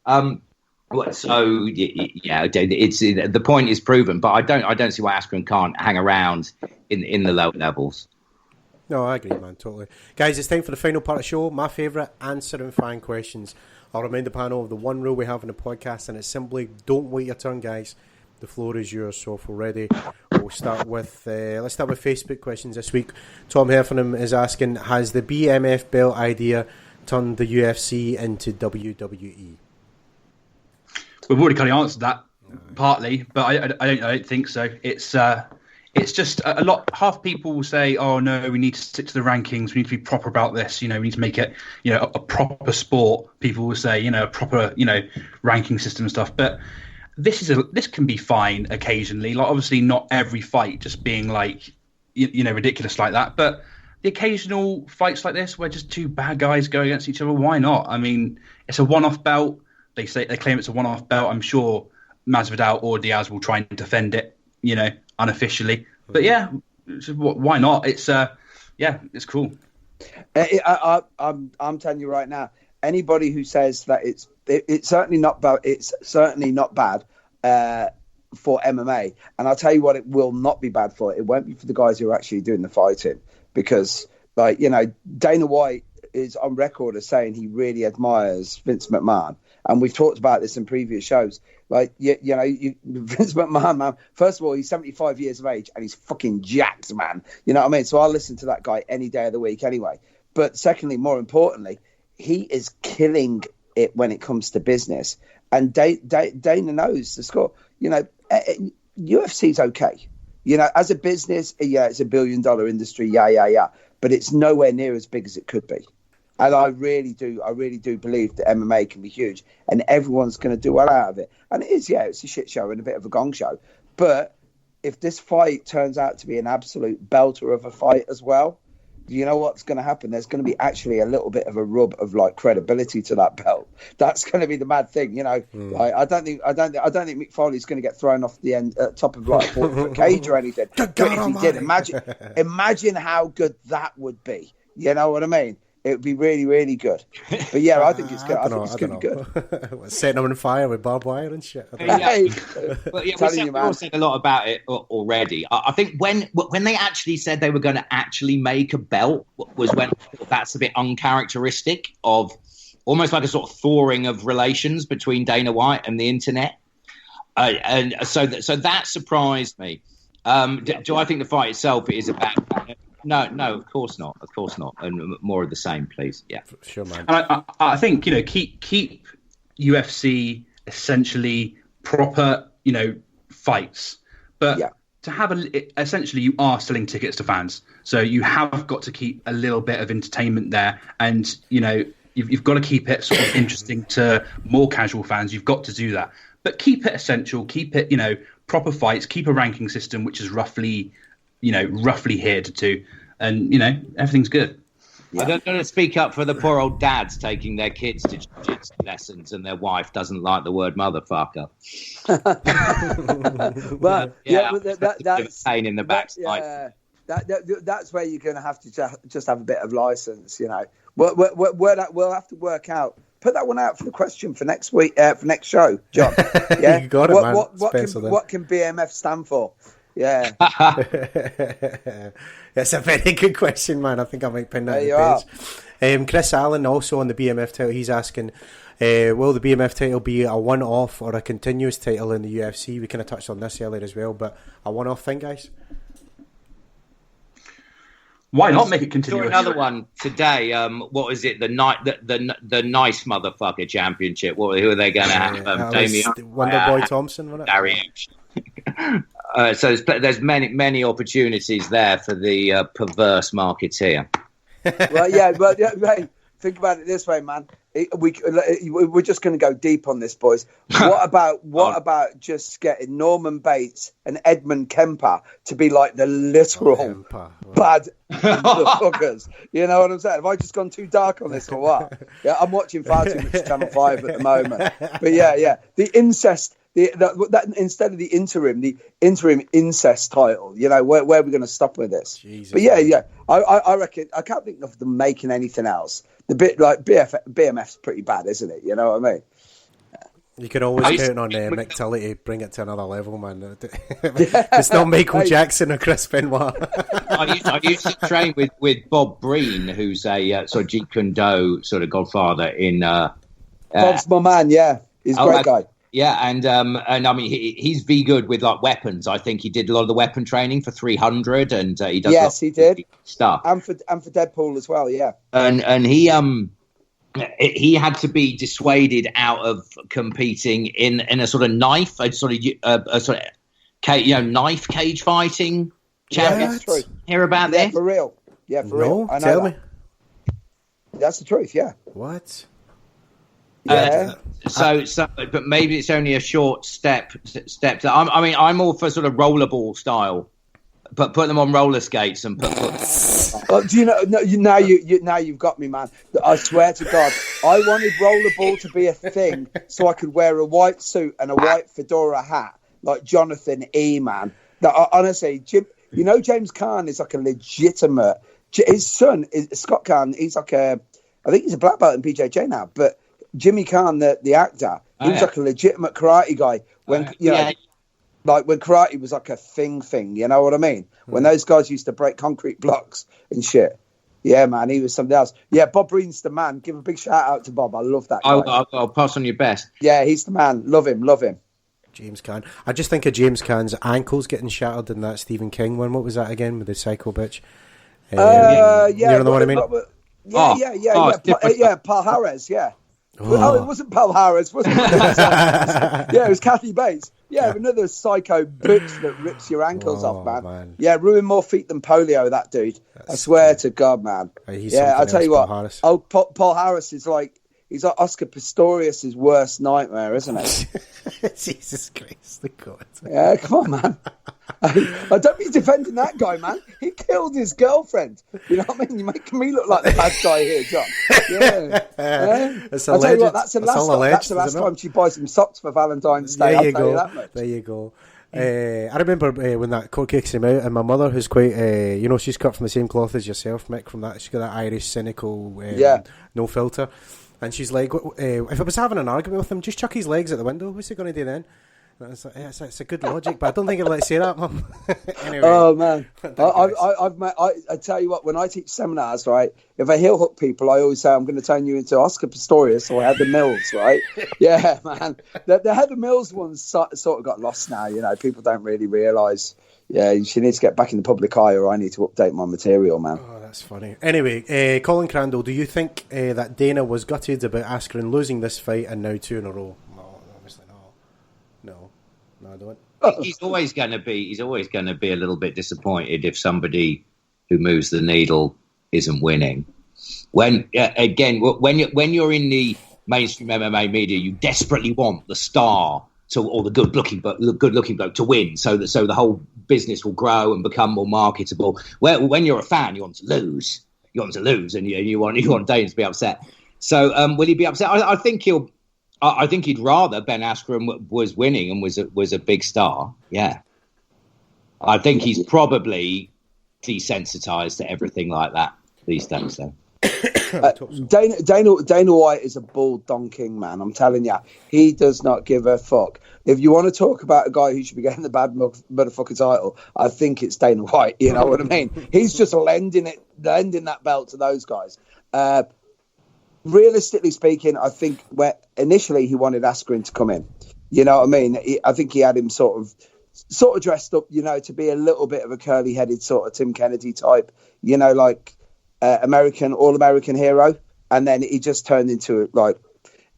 so yeah, it's the point is proven. But I don't see why Askren can't hang around in the lower levels. No, I agree, man, totally. Guys, it's time for the final part of the show, my favourite, answering fan questions. I'll remind the panel of the one rule we have in the podcast, and it's simply don't wait your turn, guys. The floor is yours, so if we're ready, we'll start with, let's start with Facebook questions this week. Tom Heffernan is asking, has the BMF belt idea turned the UFC into WWE? We've already kind of answered that partly, but I don't think so. It's just a lot. Half people will say, "Oh no, we need to stick to the rankings. We need to be proper about this. You know, we need to make it, you know, a proper sport." People will say, you know, a proper, you know, ranking system and stuff. But this can be fine occasionally. Like obviously, not every fight just being like, you know, ridiculous like that. But the occasional fights like this, where just two bad guys go against each other, why not? I mean, it's a one-off belt. They claim it's a one-off belt. I'm sure Masvidal or Diaz will try and defend it, you know, unofficially. But yeah, why not? It's it's cool. I'm telling you right now, anybody who says that it's certainly not bad, for MMA. And I'll tell you what, it will not be bad for. It won't be for the guys who are actually doing the fighting, because, like, you know, Dana White is on record as saying he really admires Vince McMahon. And we've talked about this in previous shows. Like, Vince McMahon, man, first of all, he's 75 years of age and he's fucking jacked, man. You know what I mean? So I'll listen to that guy any day of the week anyway. But secondly, more importantly, he is killing it when it comes to business. And Dana knows the score. You know, UFC's okay. You know, as a business, yeah, it's $1 billion industry, yeah. But it's nowhere near as big as it could be. And I really do believe that MMA can be huge, and everyone's going to do well out of it. And it is, it's a shit show and a bit of a gong show. But if this fight turns out to be an absolute belter of a fight as well, you know what's going to happen? There's going to be actually a little bit of a rub of like credibility to that belt. That's going to be the mad thing, you know. Like, I don't think Mick Foley's going to get thrown off the end top of like a cage or anything. But if he did, imagine how good that would be. You know what I mean? It would be really, really good. But yeah, I think it's good. I think it's going to be good. Setting them on fire with barbed wire and shit. But yeah, we all said a lot about it already. I think when they actually said they were going to actually make a belt was when that's a bit uncharacteristic of almost like a sort of thawing of relations between Dana White and the internet. And so that surprised me. Do I think the fight itself is about... No, of course not. Of course not. And more of the same, please. Yeah, sure, man. And I think, you know, keep UFC essentially proper, you know, fights, but to have essentially you are selling tickets to fans, so you have got to keep a little bit of entertainment there, and you know you've got to keep it sort of interesting to more casual fans. You've got to do that, but keep it essential. Keep it, you know, proper fights. Keep a ranking system which is roughly adhered to, and you know everything's good. Yeah. I'm going to speak up for the poor old dads taking their kids to jiu-jitsu lessons, and their wife doesn't like the word motherfucker. But that's a pain in the backside. That's where you're going to have to just have a bit of license. You know, we'll have to work out. Put that one out for the question for next week, for next show, John. Yeah, you got it, man. What can BMF stand for? Yeah. That's a very good question, man. I think I might pin that in the page. Chris Allen, also on the BMF title, he's asking, will the BMF title be a one-off or a continuous title in the UFC? We kind of touched on this earlier as well, but a one-off thing, guys? Why not make it continuous? Another one today. What is it? The nice motherfucker championship. Who are they going to have? Wonder Boy Thompson, wasn't it? Larry. So there's many opportunities there for the perverse marketeer. Right. Think about it this way, man. We're just going to go deep on this, boys. What about just getting Norman Bates and Edmund Kemper to be like the literal bad motherfuckers? You know what I'm saying? Have I just gone too dark on this or what? Yeah, I'm watching far too much Channel 5 at the moment. But yeah, the incest. That instead of the interim incest title, you know, where are we going to stop with this? Jesus, but yeah, I reckon I can't think of them making anything else. The bit like BMF's pretty bad, isn't it? You know what I mean? You can always count on Mick Tully to bring it to another level, man. It's not Michael Jackson or Chris Benoit. I used to train with Bob Breen, who's a sort of Jeet Kune Do sort of godfather in. Bob's my man, yeah, he's a great guy. Yeah, and I mean he's very good with like weapons. I think he did a lot of the weapon training for 300, and he does. Yes, he did stuff, and for Deadpool as well. Yeah, and he had to be dissuaded out of competing in a sort of knife, a sort of knife cage fighting. Yeah, that's true. Hear about this? For real? Yeah, for real. I know tell me. That's the truth. Yeah. What? Yeah. But maybe it's only a short step. I'm all for sort of rollerball style, but put them on roller skates and put. Do you know? No, now you've got me, man. I swear to God, I wanted rollerball to be a thing, so I could wear a white suit and a white fedora hat like Jonathan E. Man. Honestly, James Caan is like a legitimate. His son is Scott Caan. He's like I think he's a black belt in PJJ now, but. Jimmy Caan, the actor, he was like a legitimate karate guy when like when karate was like a thing. You know what I mean? When those guys used to break concrete blocks and shit. Yeah, man, he was something else. Yeah, Bob Breen's the man. Give a big shout out to Bob. I love that guy. I'll pass on your best. Yeah, he's the man. Love him. James Caan. I just think of James Caan's ankles getting shattered in that Stephen King one. What was that again with the psycho bitch? You know what I mean? Paul Harris. Yeah. Oh, it wasn't Paul Harris, was it? Yeah, it was Kathy Bates. Yeah, another psycho bitch that rips your ankles off, man. Yeah, ruined more feet than polio, that dude. I swear to God, man. I'll tell you what. Paul Harris is like, he's like Oscar Pistorius' worst nightmare, isn't he? Jesus Christ, the God. Yeah, come on, man. I don't be defending that guy, man. He killed his girlfriend. You know what I mean? You're making me look like the bad guy here, John. Yeah. I'll tell you what, that's the last time she buys some socks for Valentine's Day. I'll tell you that much. There you go. I remember when that court case came out, and my mother, who's quite, she's cut from the same cloth as yourself, Mick, from that. She's got that Irish, cynical, no filter. And she's like, if I was having an argument with him, just chuck his legs out the window. What's he going to do then? And it's like, it's a good logic, but I don't think I'd let you say that, Mum. Anyway, oh man, I tell you what, when I teach seminars, right, if I heel hook people, I always say I'm going to turn you into Oscar Pistorius or Heather Mills, right? Yeah, man. The Heather Mills one's sort of got lost now. You know, people don't really realise. Yeah, she needs to get back in the public eye, or I need to update my material, man. Oh, that's funny. Anyway, Colin Crandall, do you think that Dana was gutted about Askren losing this fight and now 2 in a row? No, obviously not. No, I don't. He's always going to be a little bit disappointed if somebody who moves the needle isn't winning. When you're in the mainstream MMA media, you desperately want the star or the good looking bloke to win, so the whole business will grow and become more marketable. When you're a fan, you want to lose. And you want Dana to be upset. So will he be upset? I think he'll. I think he'd rather Ben Askren was winning and was a big star. Yeah, I think he's probably desensitized to everything like that these days. Though. Dana White is a bull donking man. I'm telling you, he does not give a fuck. If you want to talk about a guy who should be getting the bad motherfucker title, I think it's Dana White. You know what I mean? He's just lending that belt to those guys. Realistically speaking, I think initially he wanted Askren to come in. You know what I mean? I think he had him sort of dressed up, to be a little bit of a curly-headed sort of Tim Kennedy type, like all-American hero. And then he just turned into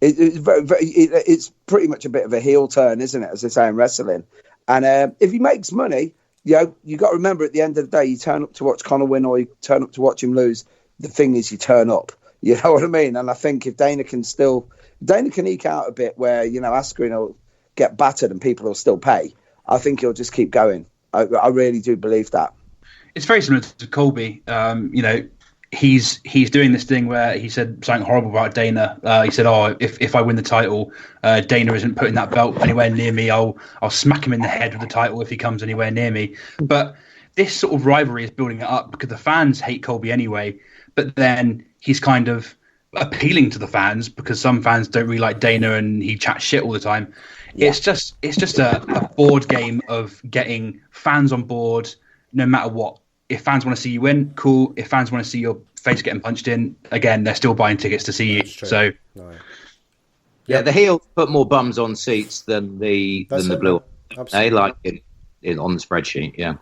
it's pretty much a bit of a heel turn, isn't it? As they say in wrestling. And if he makes money, you got to remember at the end of the day, you turn up to watch Conor win or you turn up to watch him lose. The thing is, you turn up. You know what I mean? And I think if Dana can eke out a bit where, Askren will get battered and people will still pay, I think he'll just keep going. I really do believe that. It's very similar to Colby. He's doing this thing where he said something horrible about Dana. He said, if I win the title, Dana isn't putting that belt anywhere near me. I'll smack him in the head with the title if he comes anywhere near me. But this sort of rivalry is building it up because the fans hate Colby anyway. But then he's kind of appealing to the fans because some fans don't really like Dana and he chats shit all the time. Yeah. It's just a board game of getting fans on board no matter what. If fans want to see you win, cool. If fans want to see your face getting punched in, again, they're still buying tickets to see you. So, yeah, the heels put more bums on seats than the blue. They like it on the spreadsheet. Yeah,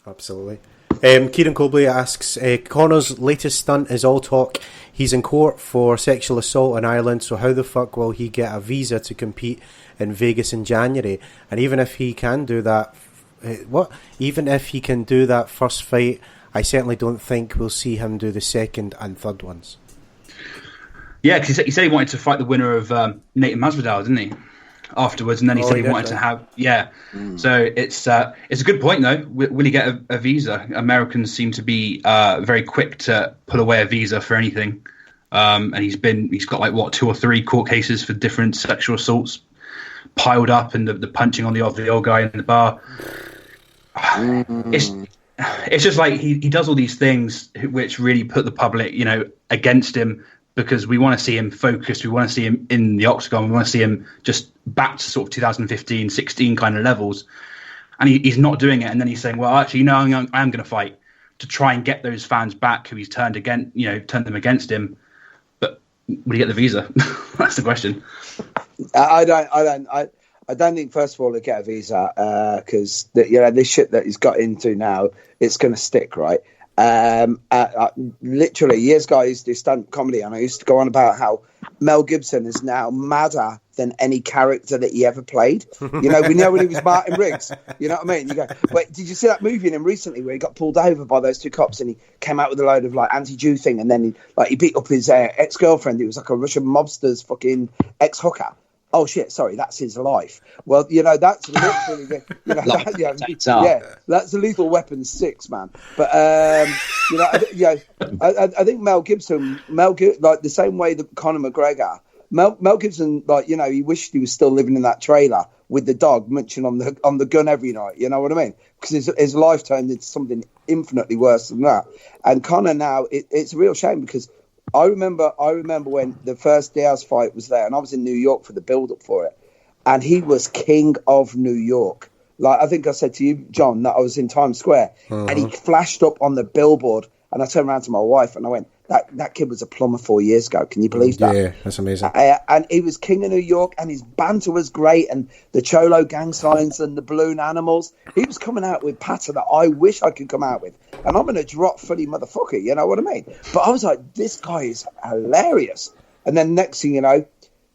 absolutely. Kieran Cobley asks, Conor's latest stunt is all talk. He's in court for sexual assault in Ireland, so how the fuck will he get a visa to compete in Vegas in January? And even if he can do that, even if he can do that first fight, I certainly don't think we'll see him do the second and third ones. Yeah, because he said he wanted to fight the winner of Nate Masvidal, didn't he? Afterwards, and then he said he wanted to have So it's a good point though. Will he get a visa? Americans seem to be very quick to pull away a visa for anything, and he's got like 2 or 3 court cases for different sexual assaults piled up, and the punching on the old guy in the bar. It's just like he does all these things which really put the public against him, because we want to see him focused, we want to see him in the octagon, we want to see him just back to sort of 2015, 16 kind of levels, and he's not doing it. And then he's saying, well, actually, I am going to fight to try and get those fans back who he's turned them against him. But will he get the visa? That's the question. I don't think, first of all, he'll get a visa because this shit that he's got into now, it's going to stick, right? Literally, years ago, I used to do stand-up comedy, and I used to go on about how Mel Gibson is now madder than any character that he ever played. We know when he was Martin Riggs. You know what I mean? You go, wait, did you see that movie in him recently where he got pulled over by those 2 cops and he came out with a load of like anti-Jew thing, and then he beat up his ex-girlfriend who was like a Russian mobster's fucking ex-hooker. Oh shit! Sorry, that's his life. Well, that's literally that's a Lethal Weapon 6, man. But I think Mel Gibson, like the same way that Conor McGregor, Mel Gibson, he wished he was still living in that trailer with the dog munching on the gun every night. You know what I mean? Because his life turned into something infinitely worse than that. And Conor now, it's a real shame because I remember when the first Diaz fight was there, and I was in New York for the build-up for it, and he was king of New York. Like I think I said to you, John, that I was in Times Square, and he flashed up on the billboard, and I turned around to my wife and I went, that kid was a plumber 4 years ago. Can you believe that? Yeah, that's amazing. And he was king of New York, and his banter was great, and the Cholo gang signs and the balloon animals. He was coming out with patter that I wish I could come out with. And I'm a drop funny motherfucker, you know what I mean? But I was like, this guy is hilarious. And then next thing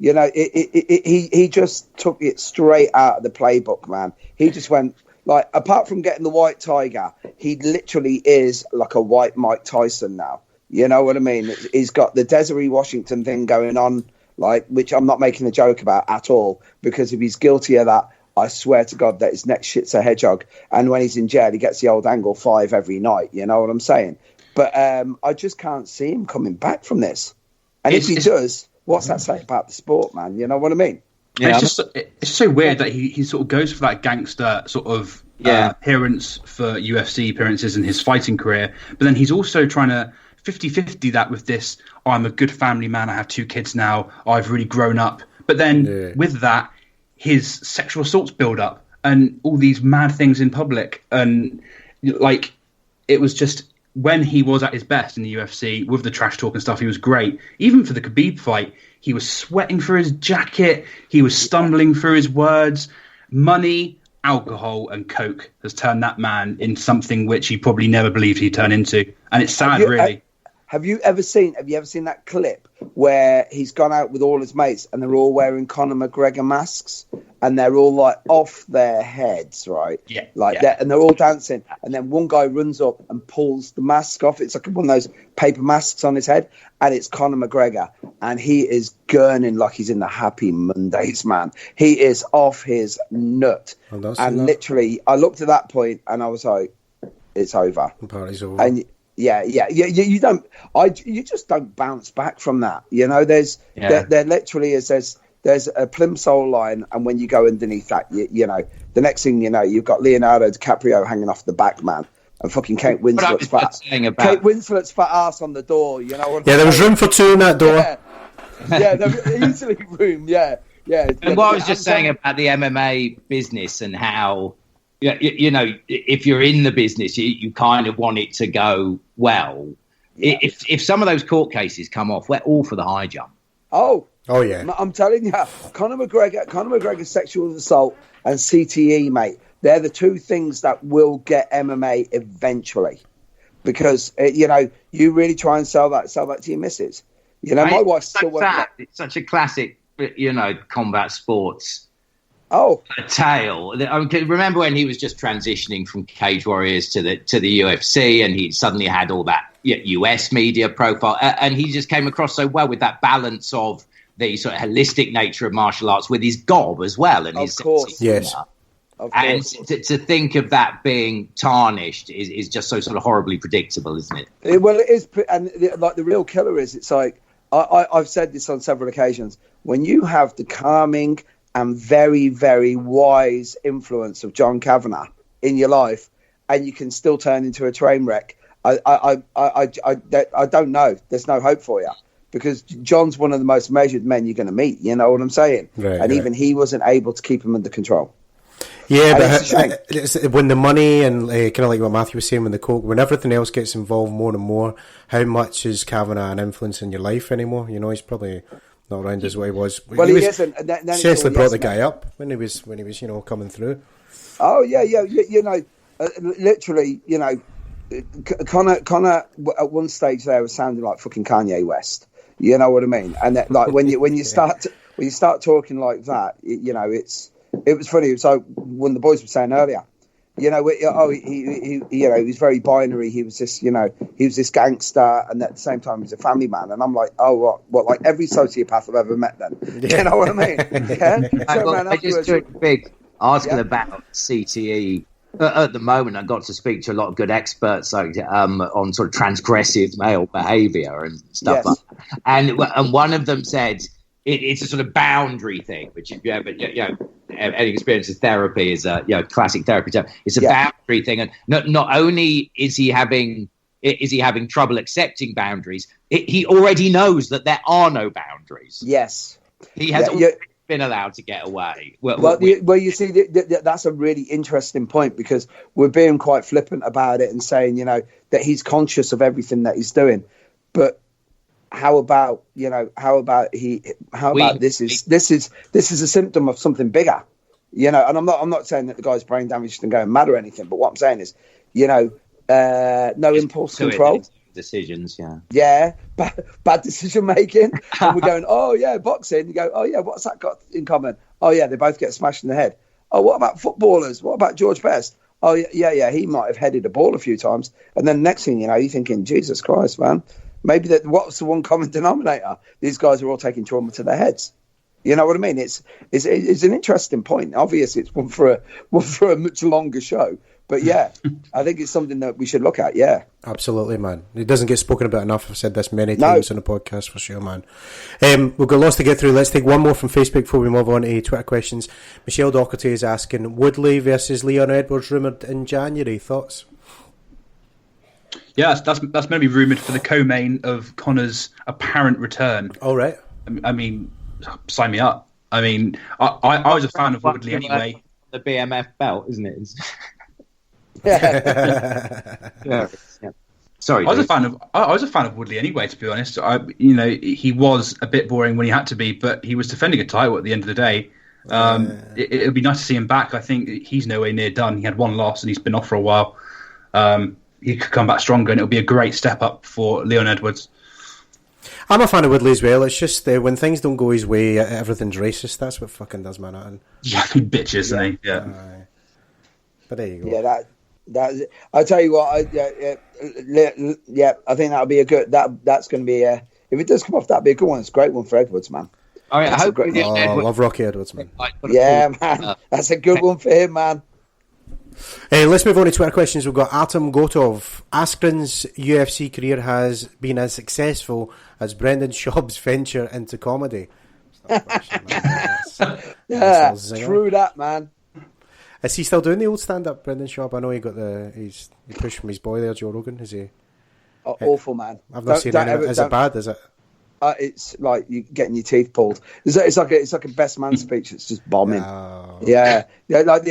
he just took it straight out of the playbook, man. He just went, like, apart from getting the white tiger, he literally is like a white Mike Tyson now. You know what I mean? He's got the Desiree Washington thing going on, like, which I'm not making a joke about at all, because if he's guilty of that, I swear to God that his next shit's a hedgehog. And when he's in jail, he gets the old angle 5 every night. You know what I'm saying? But I just can't see him coming back from this. And if he does, what's that say about the sport, man? You know what I mean? Yeah, it's so weird that he sort of goes for that gangster sort of appearance for UFC appearances in his fighting career. But then he's also trying to 50-50 that with this, I'm a good family man, I have 2 kids now, I've really grown up. But then with that, his sexual assaults build up and all these mad things in public. And like, it was just when he was at his best in the UFC with the trash talk and stuff, he was great. Even for the Khabib fight, he was sweating through his jacket. He was stumbling through his words. Money, alcohol and coke has turned that man into something which he probably never believed he'd turn into. And it's sad, really. Have you ever seen that clip where he's gone out with all his mates and they're all wearing Conor McGregor masks and they're all like off their heads, right? Yeah. That, and they're all dancing, and then one guy runs up and pulls the mask off. It's like one of those paper masks on his head, and it's Conor McGregor, and he is gurning like he's in the Happy Mondays, man. He is off his nut, and literally, I looked at that point, and I was like, "It's over." The party's over. And you don't. You just don't bounce back from that. You know, there literally is. There's a plimsoll line, and when you go underneath that, you know, the next thing you know, you've got Leonardo DiCaprio hanging off the back, man, and fucking Kate Winslet's fat ass on the door. You know what? Yeah, there was room for two in that door. Yeah, there was easily room. Yeah. And what I was just saying about the MMA business and how, you know, if you're in the business, you kind of want it to go well. Yeah. If some of those court cases come off, we're all for the high jump. Oh yeah, I'm telling you, Conor McGregor's sexual assault and CTE, mate. They're the two things that will get MMA eventually, because you know, you really try and sell that to your missus. You know, my wife's still working. It's such a classic, you know, combat sports. Tale. Remember when he was just transitioning from Cage Warriors to the UFC, and he suddenly had all that US media profile, and he just came across so well with that balance of the sort of holistic nature of martial arts with his gob as well, and his yes. And to think of that being tarnished is just so sort of horribly predictable, isn't it? Well, it is, and like the real killer is, it's like I've said this on several occasions. When you have the calming and very, very wise influence of John Kavanagh in your life, and you can still turn into a train wreck, I don't know. There's no hope for you, because John's one of the most measured men you're going to meet. You know what I'm saying? Right, and even he wasn't able to keep him under control. Yeah, but it's when the money and kind of like what Matthew was saying, when the coke, when everything else gets involved more and more, how much is Kavanagh an influence in your life anymore? You know, he's probably not around as what he was. Well, he isn't. And then seriously brought the guy up when he was you know, coming through. Oh yeah. You know, literally, you know, Conor at one stage there was sounding like fucking Kanye West. You know what I mean? And that, like when you start talking like that, you know, it was funny. So when the boys were saying earlier, you know, he you know, he was very binary. He was this, you know, he was this gangster, and at the same time, he was a family man. And I'm like, oh, what, like every sociopath I've ever met, then. Yeah. You know what I mean? Yeah. I just doing a big article about CTE. At the moment, I got to speak to a lot of good experts on sort of transgressive male behaviour and stuff like that. And one of them said it's a sort of boundary thing, which you know, any experience of therapy is a classic therapy term. It's a boundary thing, and not only is he having trouble accepting boundaries, he already knows that there are no boundaries. Yes, he has been allowed to get away. Well, you see, that's a really interesting point, because we're being quite flippant about it and saying, you know, that he's conscious of everything that he's doing, but how about this is a symptom of something bigger, you know? And I'm not saying that the guy's brain damaged and going mad or anything, but what I'm saying is, you know, no impulse control. Decisions, bad decision making. And we're going, oh yeah, boxing. You go, oh yeah, what's that got in common? Oh yeah, they both get smashed in the head. Oh, what about footballers? What about George Best? Oh yeah, he might have headed a ball a few times. And then next thing you know, you're thinking, Jesus Christ, man, maybe what's the one common denominator? These guys are all taking trauma to their heads. You know what I mean? It's an interesting point. Obviously, it's one for a much longer show. But yeah, I think it's something that we should look at. Yeah, absolutely, man. It doesn't get spoken about enough. I've said this many times on the podcast for sure, man. We've got lots to get through. Let's take one more from Facebook before we move on to Twitter questions. Michelle Doherty is asking: Woodley versus Leon Edwards rumoured in January. Thoughts? Yeah, that's going to be rumoured for the co-main of Conor's apparent return. All right. I mean, sign me up. I mean, I was a fan of Woodley anyway. The BMF belt, isn't it? Sorry, I was a fan of Woodley anyway. To be honest, he was a bit boring when he had to be, but he was defending a title at the end of the day. It would be nice to see him back. I think he's nowhere near done. He had one loss and he's been off for a while. He could come back stronger, and it would be a great step up for Leon Edwards. I'm a fan of Woodley as well. It's just when things don't go his way, everything's racist. That's what fucking does man out. Yeah, bitch, isn't he? Yeah. But there you go. Yeah, that. I tell you what, I think that'll be a good. That's going to be a. If it does come off, that'd be a good one. It's a great one for Edwards, man. All right, I hope I love Rocky Edwards, man. Yeah, man, that's a good one for him, man. Hey, let's move on to Twitter questions. We've got Atom Gotov. Askren's UFC career has been as successful as Brendan Schaub's venture into comedy. Yeah, true that, man. Is he still doing the old stand-up, Brendan Schaub? I know he pushed from his boy there, Joe Rogan. Is he? Awful, man. I've not seen any. Is it bad? Is it? It's like you getting your teeth pulled. It's like a best man speech. It's just bombing. Oh. Yeah. Like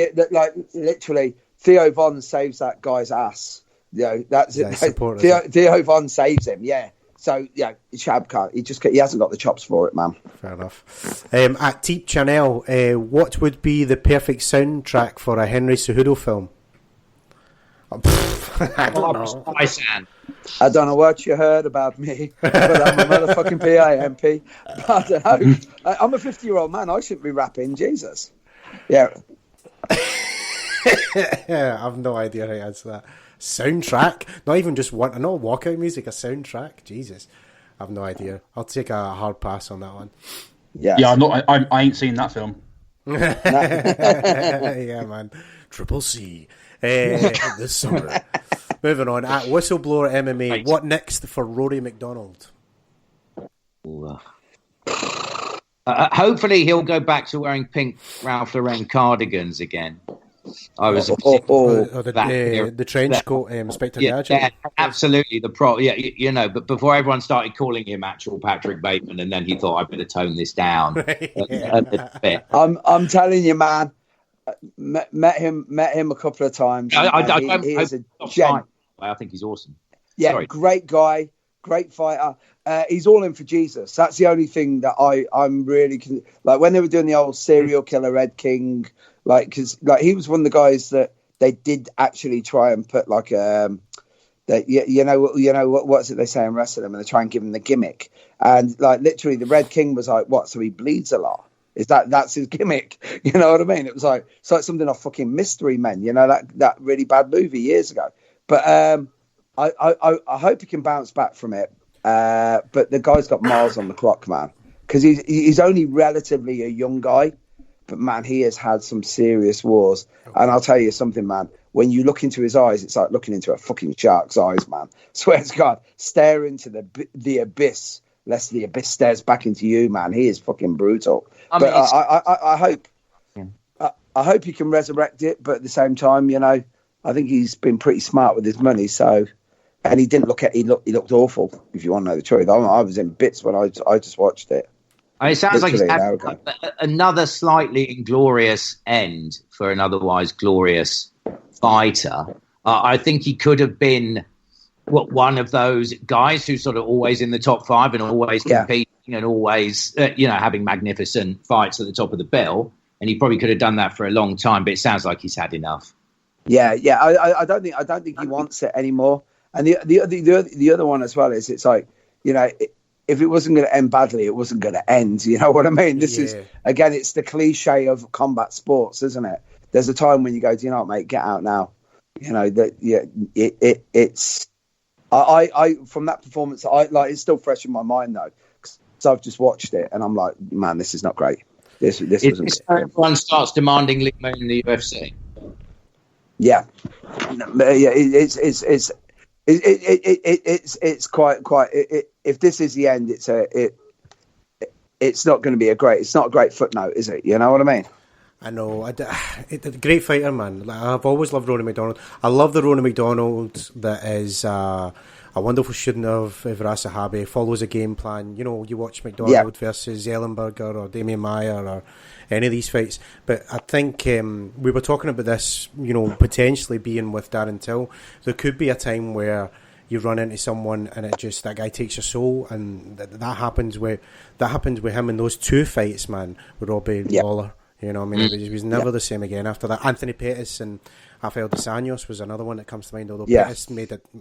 literally, Theo Von saves that guy's ass. That's it. Theo Von saves him. Yeah. So Shab can't. He hasn't got the chops for it, man. Fair enough. At Teep Chanel, what would be the perfect soundtrack for a Henry Cejudo film? I don't know. I don't know what you heard about me, but I'm a motherfucking PIMP. I don't know. I'm a 50-year-old man. I shouldn't be rapping. Jesus. Yeah. I've no idea how to answer that. Soundtrack? Not even just one. Not walkout music. A soundtrack? Jesus. I've no idea. I'll take a hard pass on that one. Yeah. Yeah, I ain't seen that film. Yeah, man. Triple C. This summer. Moving on. At Whistleblower MMA, right. What next for Rory McDonald? Hopefully he'll go back to wearing pink Ralph Lauren cardigans again. I was the trench coat, Inspector Gadget. Yeah, absolutely. But before everyone started calling him actual Patrick Bateman, and then he thought I better tone this down a bit. I'm telling you, man. Met him a couple of times. He is a gent. I think he's awesome. Yeah, Sorry. Great guy, great fighter. He's all in for Jesus. That's the only thing that I'm really like when they were doing the old serial killer Ed King, because he was one of the guys that they did actually try and put what's it they say in wrestling, and they try and give him the gimmick, and literally the Red King was like, what? So he bleeds a lot. That's his gimmick? You know what I mean? It's like something off fucking Mystery Men. That really bad movie years ago. But I hope he can bounce back from it. But the guy's got miles on the clock, man, because he's only relatively a young guy. But man, he has had some serious wars. And I'll tell you something, man. When you look into his eyes, it's like looking into a fucking shark's eyes, man. Swear to God, stare into the abyss, lest the abyss stares back into you, man. He is fucking brutal. I hope he can resurrect it. But at the same time, I think he's been pretty smart with his money. So, and he didn't he looked awful. If you want to know the truth, I was in bits when I just watched it. It sounds like he's had another slightly inglorious end for an otherwise glorious fighter. I think he could have been one of those guys who's sort of always in the top five and always competing and always having magnificent fights at the top of the bill. And he probably could have done that for a long time. But it sounds like he's had enough. Yeah. I don't think he wants it anymore. And the other one as well is it's like, if it wasn't going to end badly, it wasn't going to end. You know what I mean? This is, again, it's the cliche of combat sports, isn't it? There's a time when you go, do you know what, mate, get out now. It's from that performance, it's still fresh in my mind though, because I've just watched it and I'm like, man, this is not great. This wasn't. Everyone starts demanding Lima in the UFC. Yeah, it's quite. If this is the end, it's not going to be it's not a great footnote, is it? You know what I mean? I know. A great fighter, man. I've always loved Rory McDonald. I love the Rory McDonald that is a wonderful student of Verasahabi, follows a game plan. You watch McDonald versus Ellenberger or Damian Maia or any of these fights. But I think we were talking about this, potentially being with Darren Till. There could be a time where you run into someone and that guy takes your soul, and that happens with him in those two fights, man, with Robbie Lawler. He was never the same again after that. Anthony Pettis and Rafael Dos Anjos was another one that comes to mind, although Pettis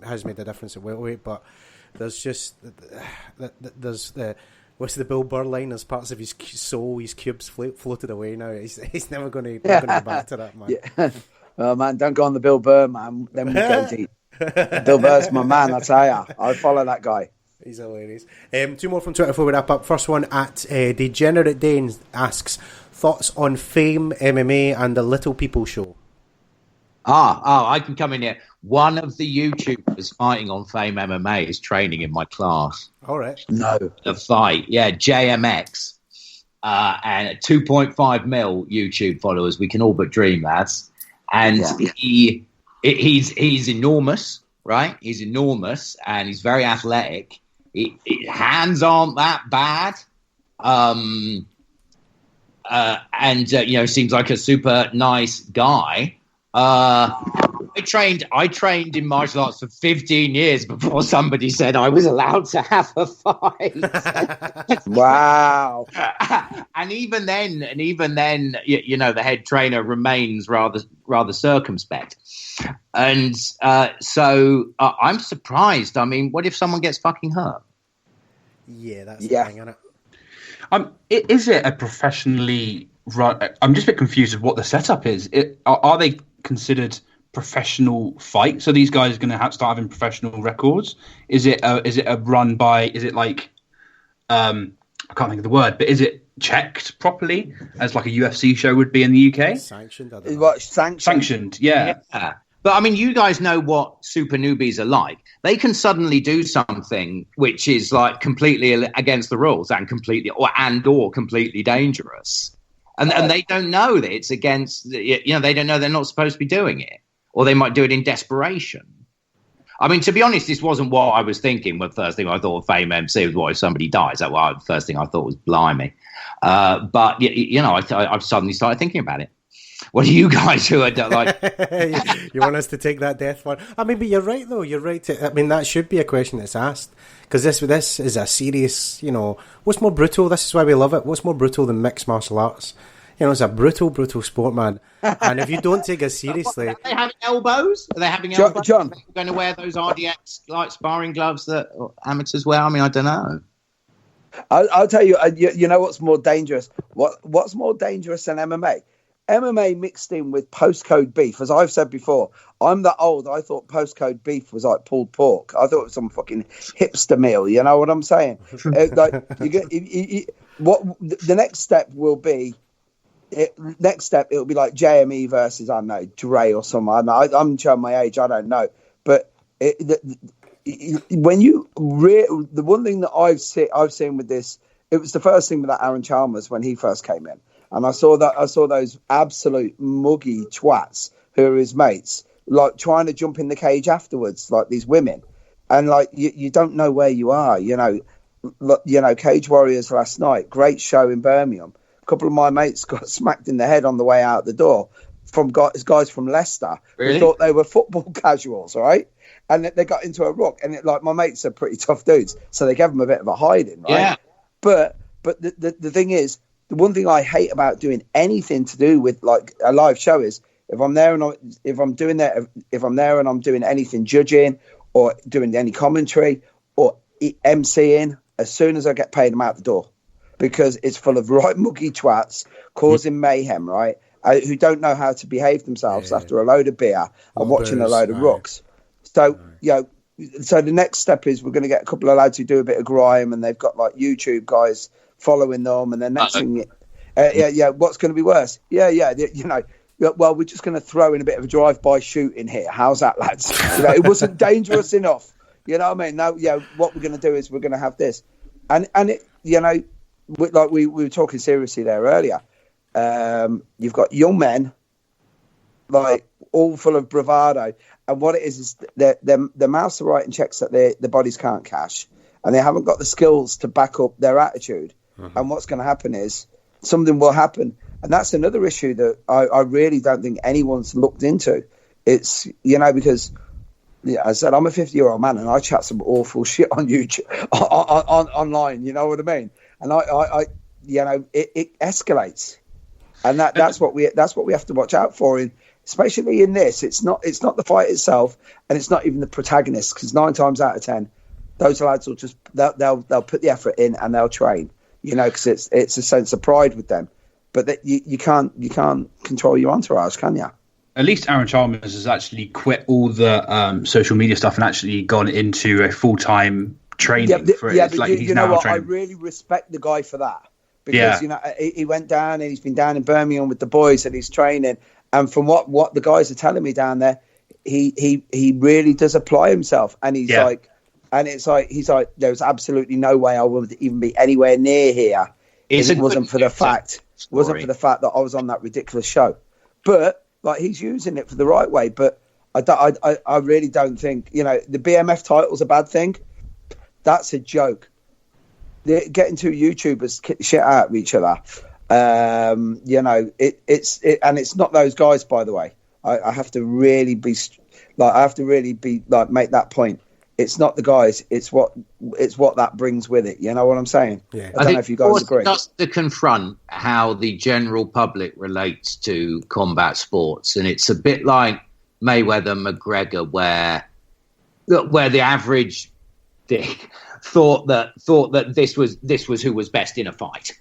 has made the difference at welterweight. But there's just there's the what's the Bill Burr line? There's parts of his soul, his cubes floated away now. He's never going to go back to that, man. Yeah. Oh man, don't go on the Bill Burr, man. Then we go deep. Bill Burr's my man, I tell ya. I follow that guy. He's hilarious. 2 more from Twitter before we wrap up. First one at Degenerate Dane asks, thoughts on Fame MMA and the Little People show? I can come in here. One of the YouTubers fighting on Fame MMA is training in my class. All right. No. The fight, yeah, JMX. And 2.5 mil YouTube followers. We can all but dream, lads. And he's enormous, right? He's enormous and he's very athletic. Hands aren't that bad. Seems like a super nice guy. I trained in martial arts for 15 years before somebody said I was allowed to have a fight. Wow. And even then, the head trainer remains rather circumspect. And so I'm surprised. I mean, what if someone gets fucking hurt? Yeah, that's the thing, isn't it? Is it a professionally run? I'm just a bit confused with what the setup is. Are they considered professional fights? So these guys are going to start having professional records? Is it a run by? Is it like I can't think of the word, but is it checked properly as like a UFC show would be in the UK? Sanctioned. Sanctioned. Yeah. But I mean, you guys know what super newbies are like. They can suddenly do something which is like completely against the rules and completely dangerous. And they don't know that it's against, they don't know they're not supposed to be doing it. Or they might do it in desperation. I mean, to be honest, this wasn't what I was thinking. The first thing I thought of Fame MC was, what if somebody dies? The first thing I thought was blimey. But I've suddenly started thinking about it. What do you guys who are like? You want us to take that death one? I mean, but you're right, though. You're right. That should be a question that's asked. Because this is a serious, what's more brutal? This is why we love it. What's more brutal than mixed martial arts? It's a brutal sport, man. And if you don't take it seriously... Are they having elbows? Are they having elbows? John. Are they going to wear those RDX like sparring gloves that amateurs wear? I mean, I don't know. I'll tell you, you know what's more dangerous? What's more dangerous than MMA? MMA mixed in with postcode beef. As I've said before, I'm that old. I thought postcode beef was like pulled pork. I thought it was some fucking hipster meal. You know what I'm saying? The next step will be... it'll be like JME versus, I don't know, Dre or something. I'm showing my age, I don't know. But when you the one thing that I've seen with this, it was the first thing with that Aaron Chalmers when he first came in, and I saw those absolute muggy twats who are his mates, like trying to jump in the cage afterwards, like these women, and like you don't know where you are, Cage Warriors last night, great show in Birmingham. A couple of my mates got smacked in the head on the way out the door from guys from Leicester who thought they were football casuals, right? And they got into a ruck, and my mates are pretty tough dudes, so they gave them a bit of a hiding, right? Yeah. But the thing is, the one thing I hate about doing anything to do with like a live show is if I'm there and I'm doing anything judging or doing any commentary or MCing, as soon as I get paid, I'm out the door. Because it's full of right muggy twats causing mayhem, right? Who don't know how to behave themselves after a load of beer and watching a load of rooks. So, so the next step is we're going to get a couple of lads who do a bit of grime, and they've got like YouTube guys following them. And then next thing, what's going to be worse? Well, we're just going to throw in a bit of a drive-by shooting here. How's that, lads? It wasn't dangerous enough. You know what I mean? No, what we're going to do is we're going to have this, and it, like we were talking seriously there earlier. You've got young men, like all full of bravado, and what it is their mouths are writing checks that their bodies can't cash, and they haven't got the skills to back up their attitude. Mm-hmm. And what's going to happen is something will happen, and that's another issue that I really don't think anyone's looked into. It's because. Yeah, I said I'm a 50-year-old man, and I chat some awful shit on YouTube, online. You know what I mean? And it escalates, and that's what we have to watch out for. Especially in this, it's not the fight itself, and it's not even the protagonist, because 9 times out of 10, those lads will just they'll put the effort in and they'll train, because it's a sense of pride with them. But you can't control your entourage, can you? At least Aaron Chalmers has actually quit all the social media stuff and actually gone into a full-time training for it. It's but like you know what? training. I really respect the guy for that, because he went down and he's been down in Birmingham with the boys and he's training. And from what the guys are telling me down there, he really does apply himself. And he's like, there's absolutely no way I would even be anywhere near here if it wasn't for the fact that I was on that ridiculous show. But like, he's using it for the right way. But I really don't think, the BMF title's a bad thing. That's a joke. Getting two YouTubers kick the shit out of each other. It's not those guys, by the way. I have to really be make that point. It's not the guys. It's what that brings with it. You know what I'm saying? Yeah. I don't know if you guys agree. That's to confront how the general public relates to combat sports, and it's a bit like Mayweather McGregor, where the average dick thought that this was who was best in a fight.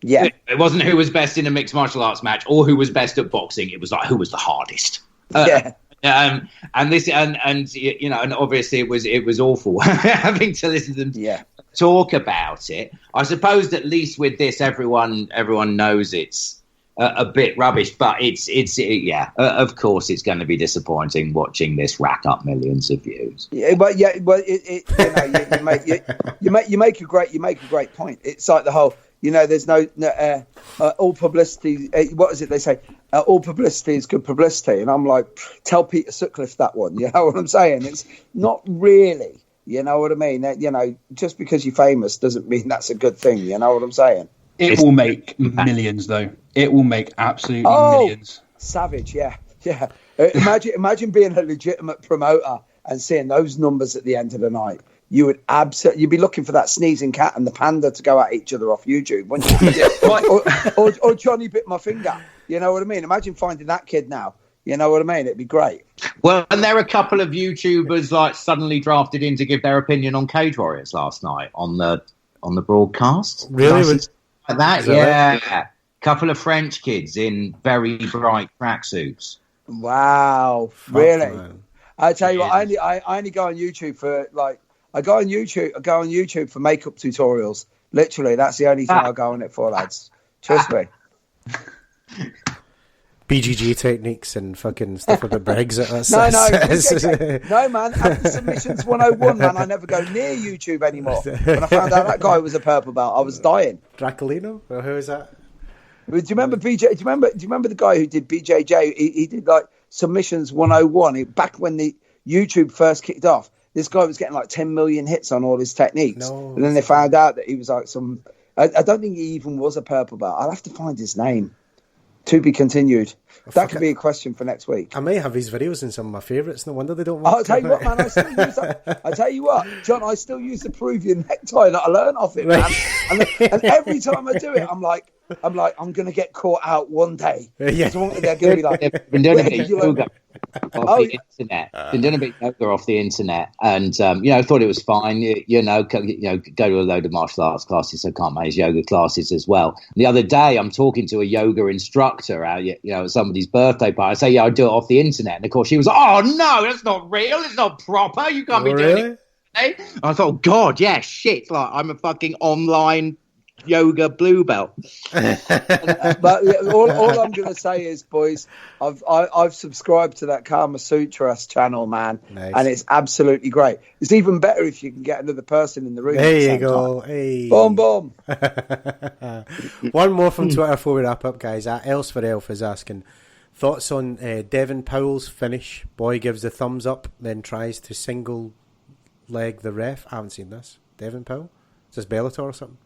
Yeah, it wasn't who was best in a mixed martial arts match or who was best at boxing. It was like who was the hardest. And obviously it was awful having to listen to them talk about it. I suppose at least with this, everyone knows it's a bit rubbish, but it's of course it's going to be disappointing watching this rack up millions of views. You make a great point. It's like the whole, there's no all publicity. What is it they say? All publicity is good publicity, and I'm like, tell Peter Sutcliffe that one. You know what I'm saying? It's not really. You know what I mean? Just because you're famous doesn't mean that's a good thing. You know what I'm saying? It will make millions, though. It will make absolutely millions. Savage, yeah. Imagine being a legitimate promoter and seeing those numbers at the end of the night. You'd be looking for that sneezing cat and the panda to go at each other off YouTube, wouldn't you? or Johnny bit my finger. You know what I mean? Imagine finding that kid now. You know what I mean? It'd be great. Well, and there are a couple of YouTubers like suddenly drafted in to give their opinion on Cage Warriors last night on the broadcast. Really? Like that, yeah. Couple of French kids in very bright tracksuits. Wow, really? Man. I tell you what, I only go on YouTube for I go on YouTube for makeup tutorials. Literally, that's the only thing I go on it for, lads. Trust me. BGG techniques and fucking stuff about Brexit. No, man. After Submissions 101, man, I never go near YouTube anymore. When I found out that guy was a purple belt, I was dying. Dracolino? Or who is that? Do you remember BJ? Do you remember the guy who did BJJ? He did like Submissions 101 back when the YouTube first kicked off. This guy was getting like 10 million hits on all his techniques, and then they found out that he was like some. I don't think he even was a purple belt. I'll have to find his name. To be continued. That could be a question for next week. I may have his videos in some of my favourites. No wonder they don't work. I'll tell you what, man. I still use that. I tell you what, John. I still use the Peruvian necktie that I learned off it, man. And every time I do it, I'm like, I'm going to get caught out one day. Yeah. They're going to be like, been doing a bit of yoga off the internet. Been doing a bit of yoga off the internet, and thought it was fine. Go to a load of martial arts classes, so can't manage yoga classes as well. The other day, I'm talking to a yoga instructor at somebody's birthday party. I say, I do it off the internet, and of course she was, oh no, that's not real. It's not proper. You can't be doing it. I thought, God, yeah, shit. Like I'm a fucking online yoga blue belt. But all I'm going to say is, boys, I've subscribed to that Kama Sutra channel, man. Nice. And it's absolutely great. It's even better if you can get another person in the room. There you go. Hey. Boom, boom. One more from Twitter before we wwrap up, guys. Else for Elf is asking thoughts on Devin Powell's finish. Boy gives the thumbs up, then tries to single leg the ref. I haven't seen this. Devin Powell? Is this Bellator or something?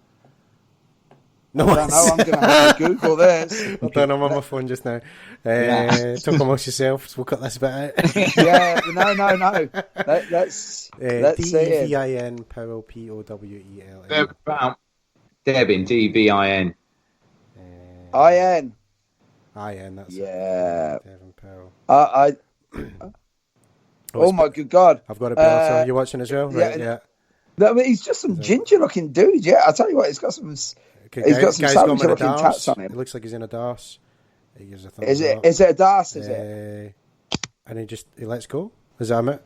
No, I don't know. I'm going to have to Google this. I don't know. I'm on my phone just now. Talk amongst yourselves. We'll cut this bit out. Yeah, no. Let's see it. D-E-V-I-N, Powell, P-O-W-E-L-L. Devin, D-V-I-N. I-N. I-N, that's it. Devin Powell. Oh my good God. I've got a Bellator. Are you watching as well? Right, yeah. I mean, he's just some ginger-looking dude. Yeah, I tell you what, he's got some. Okay, he's got some savage-looking tats on him. It looks like he's in a DARS. He gives a thumbs Is up. it a DARS? Is it? And he lets go. Is that it?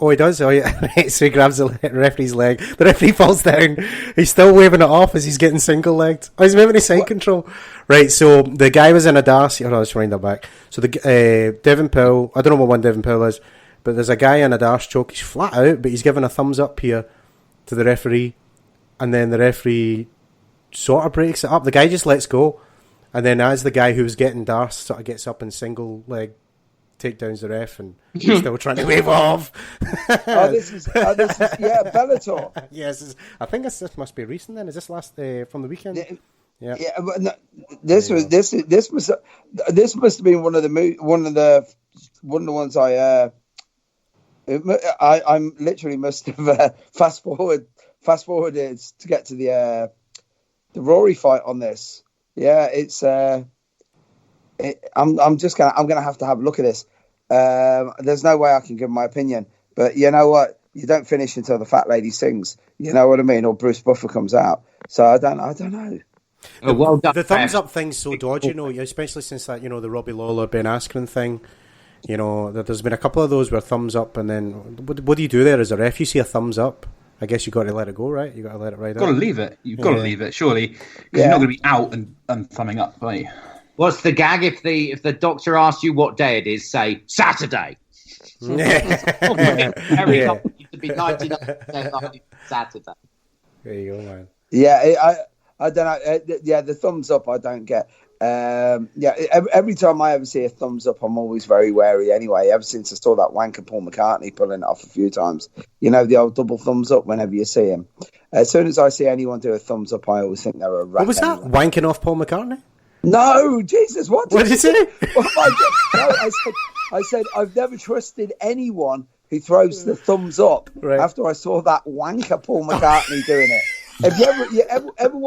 He does. Oh, yeah. So he grabs the referee's leg. The referee falls down. He's still waving it off as he's getting single-legged. Oh, he's moving his side control. Right, so the guy was in a DARS. Oh, let's wind that back. So the Devin Powell, I don't know what one Devin Powell is, but there's a guy in a DARS choke. He's flat out, but he's giving a thumbs up here to the referee. And then the referee sort of breaks it up. The guy just lets go. And then as the guy who was getting DARS sort of gets up in single leg, takedowns the ref, and he's still trying to wave off. This is Bellator. Yes, I think this must be recent. Then is this last from the weekend? Yeah. But no, this must have been one of the ones I literally must have fast forwarded to get to the Rory fight on this. Yeah, it's. I'm gonna have to have a look at this. There's no way I can give my opinion, but you know what? You don't finish until the fat lady sings. You know what I mean? Or Bruce Buffer comes out. So I don't know. Oh, well done, the thumbs up thing's so dodgy, especially since that the Robbie Lawler Ben Askren thing. There's been a couple of those where thumbs up, and then what do you do there as a ref? You see a thumbs up, I guess you got to let it go, right? You got to let it ride out. Got to leave it. You've got to leave it, surely, because you're not going to be out and thumbing up, are you? What's the gag? If the doctor asks you what day it is, say Saturday. Every couple used to be 99% Saturday. There you go, man. Yeah, I don't know. The thumbs up I don't get. Every time I ever see a thumbs up, I'm always very wary anyway. Ever since I saw that wanker Paul McCartney pulling it off a few times. The old double thumbs up whenever you see him. As soon as I see anyone do a thumbs up, I always think they're a rat. What was that? Wanking off Paul McCartney? No, Jesus, what did you say? I said I've never trusted anyone who throws the thumbs up after I saw that wanker Paul McCartney doing it. Have you ever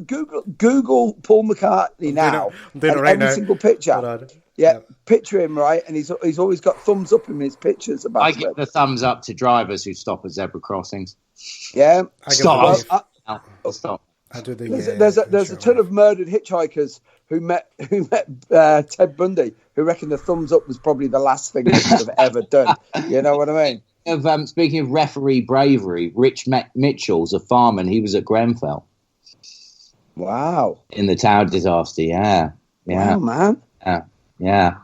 Google Paul McCartney now? I'm doing it right every now. single picture. Yeah, picture him, right? And he's always got thumbs up in his pictures. I give the thumbs up to drivers who stop at zebra crossings. Yeah, stop. I do the, there's a ton of murdered hitchhikers who met Ted Bundy, who reckon the thumbs up was probably the last thing they could have ever done. You know what I mean? Speaking of referee bravery, Rich Mitchell's a fireman. He was at Grenfell. Wow. In the tower disaster, yeah. Wow, man. Yeah.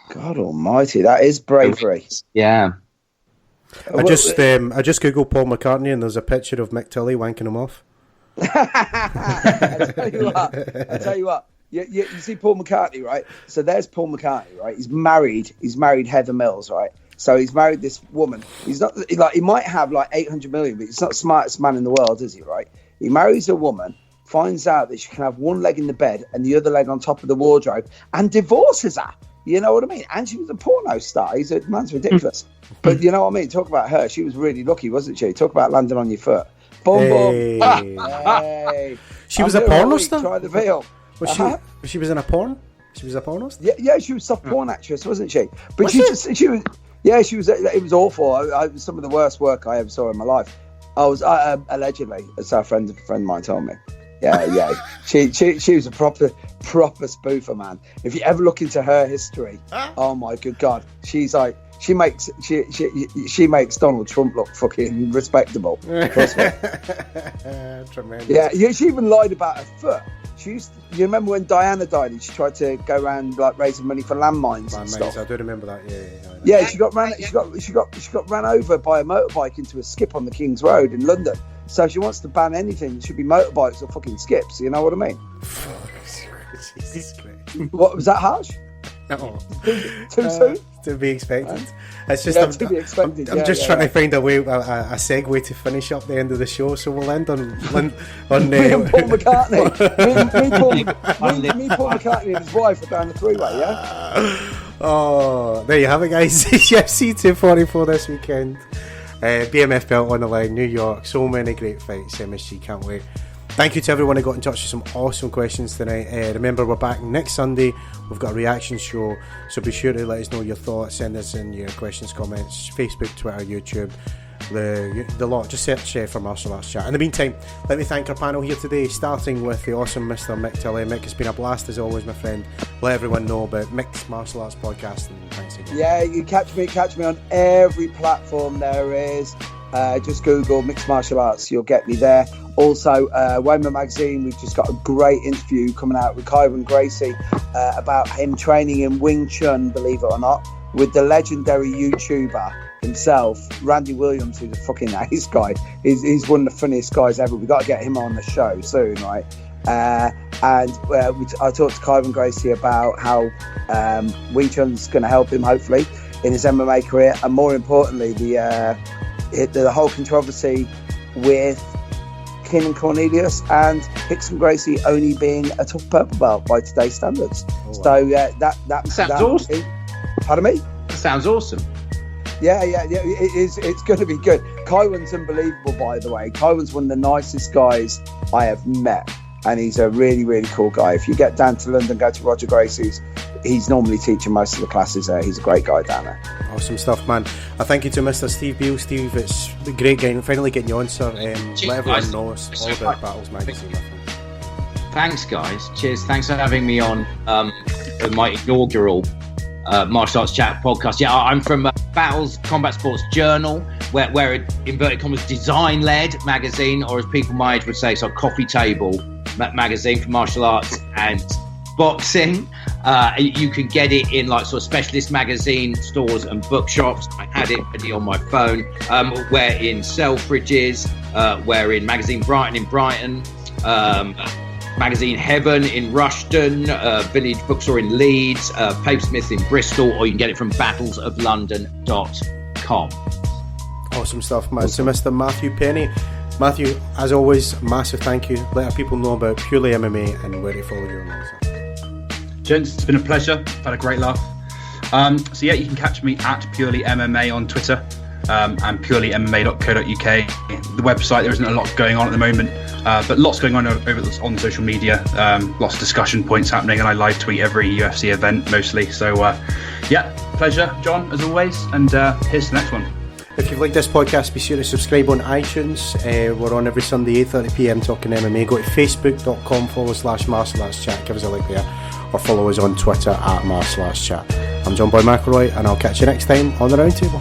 God almighty, that is bravery. Yeah. I just googled Paul McCartney and there's a picture of Mick Tully wanking him off. I tell you what. You see Paul McCartney, right? So there's Paul McCartney, right? He's married Heather Mills, right? So he's married this woman. He's not he might have 800 million, but he's not the smartest man in the world, is he? Right? He marries a woman, finds out that she can have one leg in the bed and the other leg on top of the wardrobe, and divorces her. You know what I mean? And she was a porno star. Man's ridiculous. But you know what I mean? Talk about her. She was really lucky, wasn't she? Talk about landing on your foot. Boom, boom. Hey. She was a porno star? Try the veil. She was in a porn? She was a porno star? Yeah, she was a soft porn actress, wasn't she? But she was. Yeah, she was. It was awful. It was some of the worst work I ever saw in my life. I was allegedly, as a friend of mine told me. Yeah. She was a proper spoofer, man. If you ever look into her history, oh my good God, she's like she makes Donald Trump look fucking respectable. Trust me. Tremendous. Yeah, she even lied about her foot. You remember when Diana died and she tried to go around raising money for landmines and stuff? I do remember that. Yeah, she got ran over by a motorbike into a skip on the King's Road in London. So she wants to ban anything. It should be motorbikes or fucking skips. You know what I mean? Jesus Christ. What was that harsh? No. Too soon? To be expected. It's just to be expected. I'm just trying to find a way, a segue to finish up the end of the show. So we'll end on me and Paul McCartney. me, Paul McCartney, and his wife are down the freeway. Yeah. Oh, there you have it, guys. UFC 244 this weekend. BMF belt on the line, New York. So many great fights. MSG can't wait. Thank you to everyone who got in touch with some awesome questions tonight. Remember, we're back next Sunday. We've got a reaction show, so be sure to let us know your thoughts. Send us in your questions, comments, Facebook, Twitter, YouTube, the lot. Just search for Martial Arts Chat. In the meantime, let me thank our panel here today, starting with the awesome Mr. Mick Tully. Mick, it's been a blast as always, my friend. Let everyone know about Mick's Martial Arts Podcast, and thanks again. Yeah, you catch me on every platform there is. Just Google Mixed Martial Arts, you'll get me there. Also, Weymouth Magazine, we've just got a great interview coming out with Kyron Gracie about him training in Wing Chun, believe it or not, with the legendary YouTuber himself, Randy Williams, who's a fucking nice guy. He's one of the funniest guys ever. We've got to get him on the show soon, right? I talked to Kyron Gracie about how Wing Chun's going to help him, hopefully, in his MMA career, and more importantly, the whole controversy with Keenan Cornelius and Hickson Gracie only being a tough purple belt by today's standards. Oh, wow. So that sounds awesome. Pardon me? That sounds awesome. Yeah, it is. It's going to be good. Kyron's unbelievable, by the way. Kyron's one of the nicest guys I have met, and he's a really, really cool guy. If you get down to London, go to Roger Gracie's. He's normally teaching most of the classes there. He's a great guy down there. Awesome stuff, man. I thank you to Mr. Steve Beale. Steve, it's great finally getting you on, sir. Let everyone know it's all about Battles Magazine. Thanks, guys. Cheers. Thanks for having me on my inaugural Martial Arts Chat podcast. Yeah, I'm from Battles Combat Sports Journal, where inverted commas design-led magazine, or as people my age would say, so coffee table magazine for martial arts and boxing. You can get it in like sort of specialist magazine stores and bookshops. I had it ready on my phone. We're in Selfridges, we're in Magazine Brighton in Brighton, Magazine Heaven in Rushden, Village Bookstore in Leeds, Papersmith in Bristol, or you can get it from battlesoflondon.com. Awesome stuff, man. So Mr. Matthew Penny. Matthew, as always, massive thank you. Let our people know about Purely MMA and where to follow you online. Gents, it's been a pleasure. I've had a great laugh. So yeah, you can catch me at Purely MMA on Twitter and purelymma.co.uk. The website, there isn't a lot going on at the moment, but lots going on on social media. Lots of discussion points happening, and I live tweet every UFC event mostly. So yeah, pleasure, John, as always, and here's the next one. If you've liked this podcast, be sure to subscribe on iTunes. We're on every Sunday, 8:30pm, talking MMA. Go to facebook.com/Martial Arts Chat. Give us a like there, or follow us on Twitter at Martial Arts Chat. I'm John Boy McElroy, and I'll catch you next time on the Roundtable.